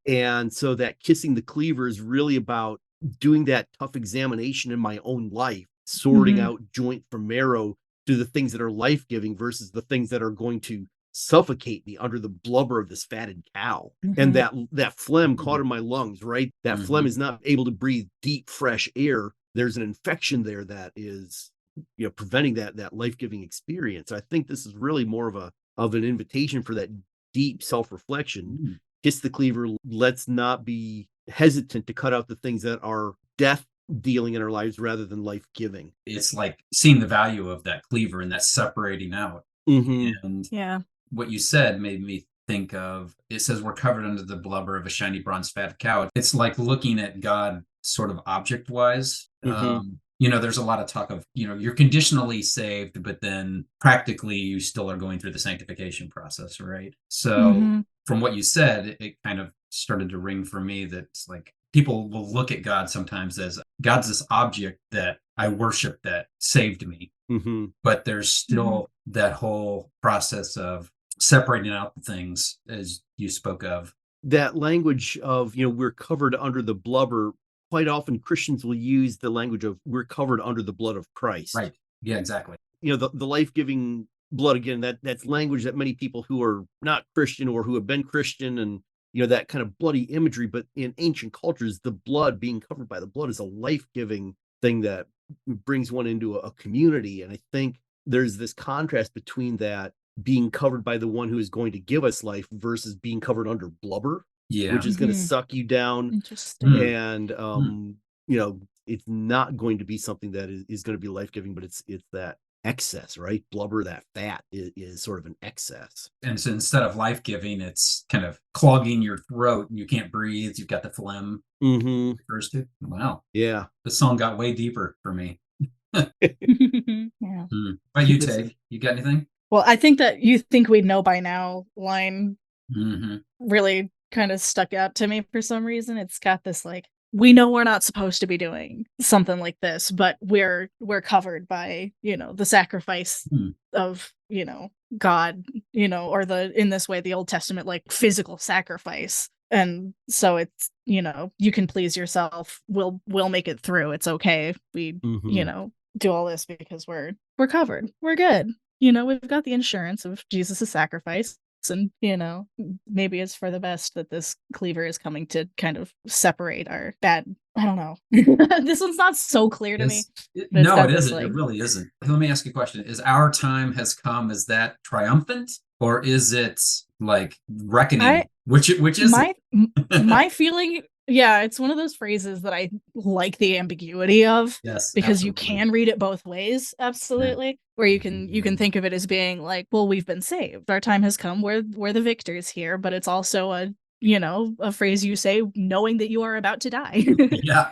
And so that kissing the cleaver is really about doing that tough examination in my own life, sorting out joint from marrow to the things that are life-giving versus the things that are going to suffocate me under the blubber of this fatted cow. And that phlegm caught in my lungs, right? That phlegm is not able to breathe deep, fresh air. There's an infection there that is, preventing that life-giving experience. I think this is really more of an invitation for that deep self-reflection. Kiss the cleaver. Let's not be hesitant to cut out the things that are death dealing in our lives rather than life-giving. It's like seeing the value of that cleaver and that separating out. And Yeah. what you said made me think of, it says we're covered under the blubber of a shiny bronze fatted cow. It's like looking at God sort of object wise. There's a lot of talk of, you're conditionally saved, but then practically you still are going through the sanctification process, right? So from what you said, it kind of started to ring for me that it's like people will look at God sometimes as God's this object that I worship that saved me. But there's still that whole process of separating out the things, as you spoke of. That language of, we're covered under the blubber. Quite often Christians will use the language of we're covered under the blood of Christ. Right. Yeah, exactly. The life-giving blood, again, that's language that many people who are not Christian or who have been Christian and, that kind of bloody imagery, but in ancient cultures, the blood, being covered by the blood, is a life-giving thing that brings one into a community. And I think there's this contrast between that being covered by the one who is going to give us life versus being covered under blubber, which is going to suck you down. Interesting. And it's not going to be something that is going to be life-giving, but it's that excess, right? Blubber, that fat is sort of an excess. And so instead of life-giving, it's kind of clogging your throat and you can't breathe. You've got the phlegm. Refers to. Wow. Yeah. The song got way deeper for me. Yeah. Are you, Teg? You got anything? Well, I think that you think we'd know by now line really kind of stuck out to me for some reason. It's got this like we know we're not supposed to be doing something like this, but we're covered by, the sacrifice of, God, or in this way, the Old Testament, like physical sacrifice. And so it's, you can please yourself. We'll make it through. It's okay. We, do all this because we're covered. We're good. We've got the insurance of Jesus' sacrifice. And, maybe it's for the best that this cleaver is coming to kind of separate our bad. I don't know. This one's not so clear to me. No, it isn't. It really isn't. Let me ask you a question. Is our time has come, is that triumphant? Or is it like reckoning? Which is my feeling? Yeah, it's one of those phrases that I like the ambiguity of. Yes, because absolutely. you can read it both ways, absolutely. Yeah. Where you can think of it as being like, well, we've been saved. Our time has come. We're the victors here, but it's also a phrase you say knowing that you are about to die. Yeah,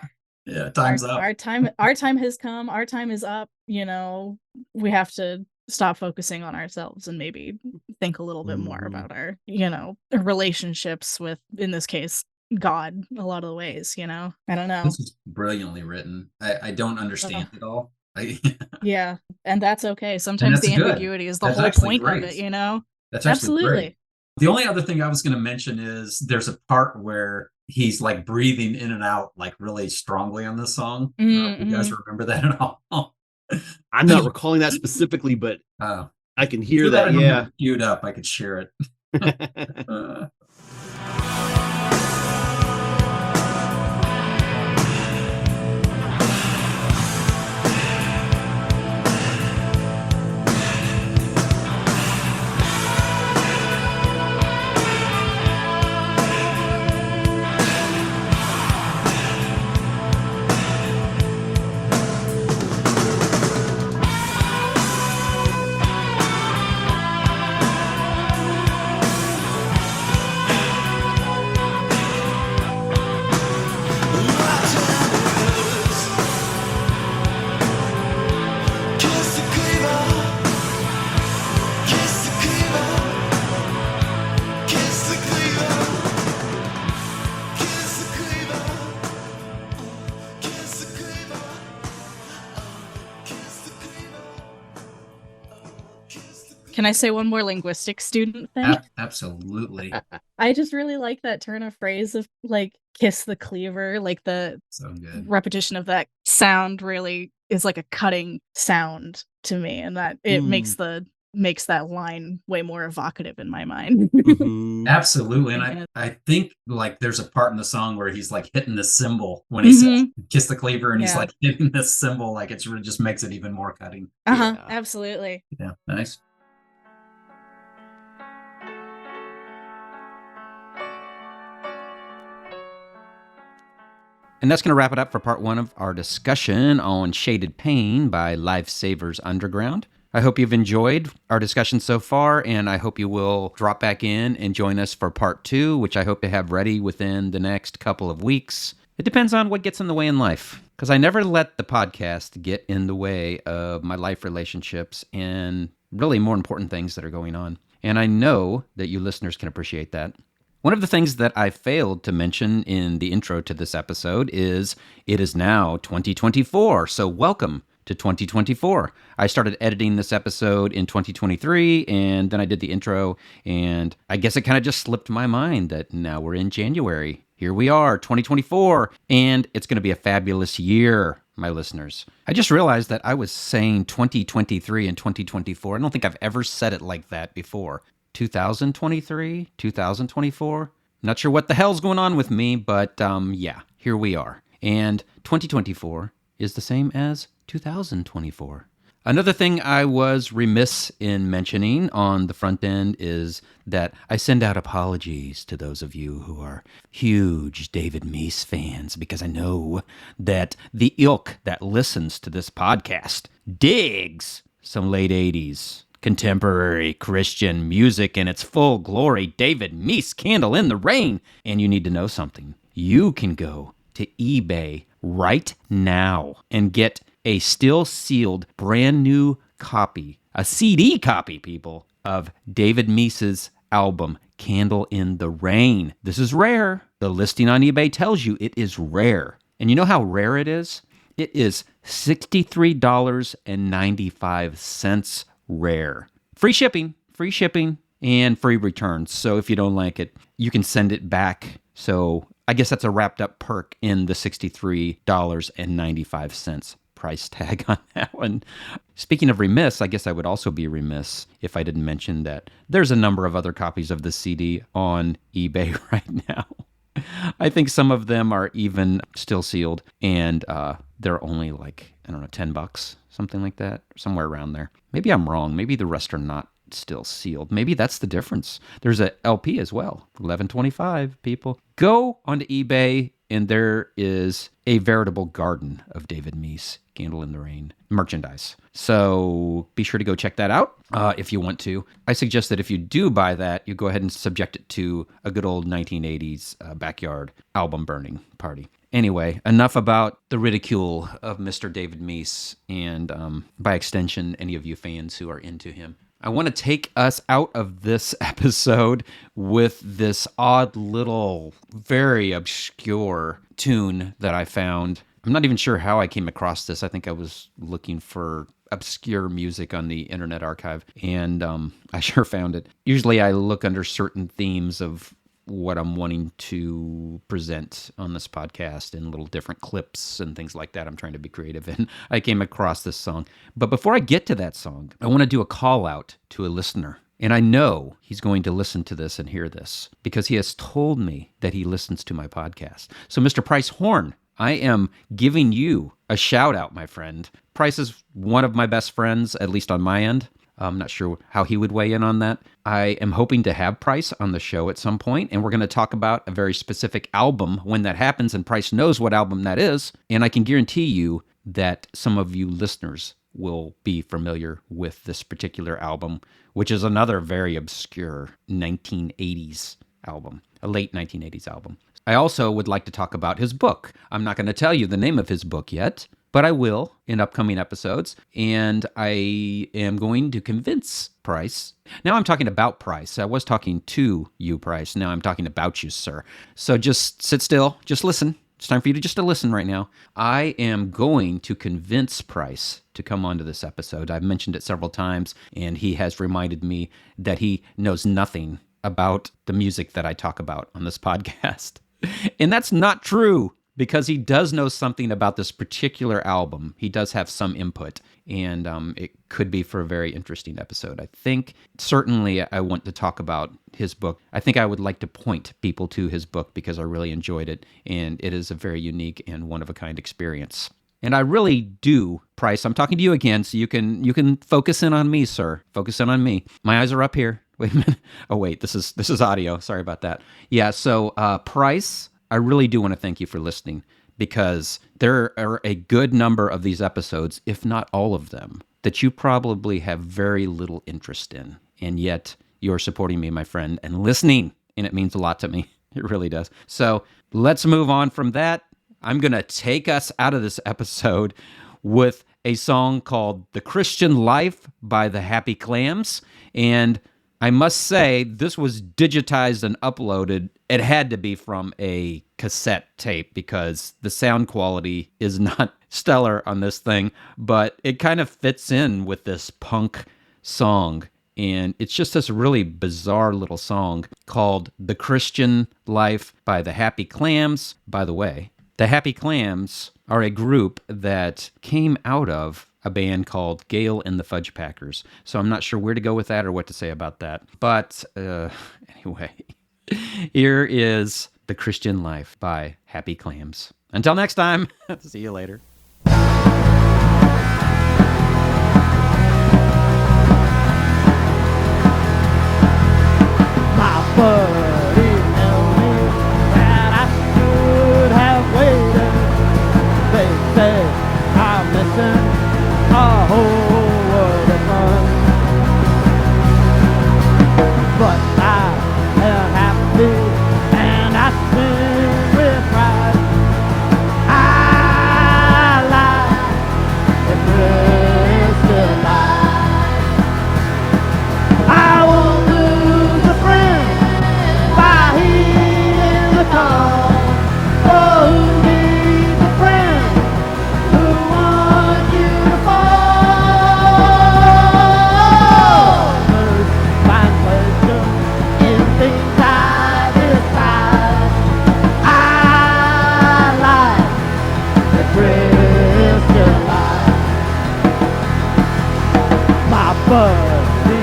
time's up. Our time has come. Our time is up. We have to stop focusing on ourselves and maybe think a little bit more about our, relationships with, in this case, God, a lot of the ways, I don't know. This is brilliantly written. I don't understand it all. Yeah, and that's okay. Sometimes the ambiguity is the whole point of it, That's absolutely great. The only other thing I was going to mention is there's a part where he's like breathing in and out like really strongly on this song. You guys remember that at all? I'm not recalling that specifically, but I can hear that. Yeah, queued up. I could share it. Can I say one more linguistic student thing? Absolutely. I just really like that turn of phrase of like kiss the cleaver, like the repetition of that sound really is like a cutting sound to me, and that it makes that line way more evocative in my mind. Absolutely. And I think like there's a part in the song where he's like hitting the cymbal when he says kiss the cleaver, and he's like hitting the cymbal, like it's really just makes it even more cutting. Absolutely. Yeah, nice. And that's going to wrap it up for part one of our discussion on Shaded Pain by Lifesavers Underground. I hope you've enjoyed our discussion so far, and I hope you will drop back in and join us for part two, which I hope to have ready within the next couple of weeks. It depends on what gets in the way in life, because I never let the podcast get in the way of my life relationships and really more important things that are going on. And I know that you listeners can appreciate that. One of the things that I failed to mention in the intro to this episode is it is now 2024, so welcome to 2024. I started editing this episode in 2023, and then I did the intro, and I guess it kind of just slipped my mind that now we're in January. Here we are, 2024, and it's going to be a fabulous year, my listeners. I just realized that I was saying 2023 and 2024. I don't think I've ever said it like that before. 2023, 2024. Not sure what the hell's going on with me, but yeah, here we are. And 2024 is the same as 2024. Another thing I was remiss in mentioning on the front end is that I send out apologies to those of you who are huge David Meese fans, because I know that the ilk that listens to this podcast digs some late 80s contemporary Christian music in its full glory. David Meese, Candle in the Rain. And you need to know something. You can go to eBay right now and get a still sealed brand new copy, a CD copy, people, of David Meese's album, Candle in the Rain. This is rare. The listing on eBay tells you it is rare. And you know how rare it is? It is $63.95 rare. Free shipping, and free returns. So if you don't like it, you can send it back. So I guess that's a wrapped up perk in the $63.95 price tag on that one. Speaking of remiss, I guess I would also be remiss if I didn't mention that there's a number of other copies of the CD on eBay right now. I think some of them are even still sealed, and they're only like, I don't know, $10, something like that, somewhere around there. Maybe I'm wrong. Maybe the rest are not still sealed. Maybe that's the difference. There's a LP as well, $11.25. People go onto eBay, and there is a veritable garden of David Meese Candle in the Rain merchandise. So be sure to go check that out if you want to. I suggest that if you do buy that, you go ahead and subject it to a good old 1980s backyard album burning party. Anyway, enough about the ridicule of Mr. David Meese and, by extension, any of you fans who are into him. I want to take us out of this episode with this odd little, very obscure tune that I found. I'm not even sure how I came across this. I think I was looking for obscure music on the Internet Archive, and I sure found it. Usually I look under certain themes of what I'm wanting to present on this podcast in little different clips and things like that. I'm trying to be creative, and I came across this song. But before I get to that song, I want to do a call out to a listener. And I know he's going to listen to this and hear this because he has told me that he listens to my podcast. So Mr. Price Horn, I am giving you a shout out, my friend. Price is one of my best friends, at least on my end. I'm not sure how he would weigh in on that. I am hoping to have Price on the show at some point, and we're going to talk about a very specific album when that happens, and Price knows what album that is, and I can guarantee you that some of you listeners will be familiar with this particular album, which is another very obscure 1980s album, a late 1980s album. I also would like to talk about his book. I'm not going to tell you the name of his book yet, but I will in upcoming episodes, and I am going to convince Price. Now I'm talking about Price. I was talking to you, Price. Now I'm talking about you, sir. So just sit still. Just listen. It's time for you to listen right now. I am going to convince Price to come onto this episode. I've mentioned it several times, and he has reminded me that he knows nothing about the music that I talk about on this podcast. And that's not true, because he does know something about this particular album. He does have some input, and it could be for a very interesting episode. I think certainly I want to talk about his book. I think I would like to point people to his book because I really enjoyed it, and it is a very unique and one-of-a-kind experience. And I really do, Price, I'm talking to you again, so you can focus in on me, sir. Focus in on me. My eyes are up here. Wait a minute. Oh, wait, this is audio. Sorry about that. Yeah, so Price, I really do want to thank you for listening, because there are a good number of these episodes, if not all of them, that you probably have very little interest in. And yet you're supporting me, my friend, and listening. And it means a lot to me. It really does. So let's move on from that. I'm going to take us out of this episode with a song called The Christian Life by the Happy Clams. And I must say, this was digitized and uploaded. It had to be from a cassette tape because the sound quality is not stellar on this thing, but it kind of fits in with this punk song. And it's just this really bizarre little song called The Christian Life by the Happy Clams. By the way, the Happy Clams are a group that came out of a band called Gale and the Fudge Packers. So I'm not sure where to go with that or what to say about that. But anyway, here is The Christian Life by Happy Clams. Until next time, see you later. My buddy told me that I should have waited. They said I'm missing a whole world of fun, but I am happy and I sing with pride. I but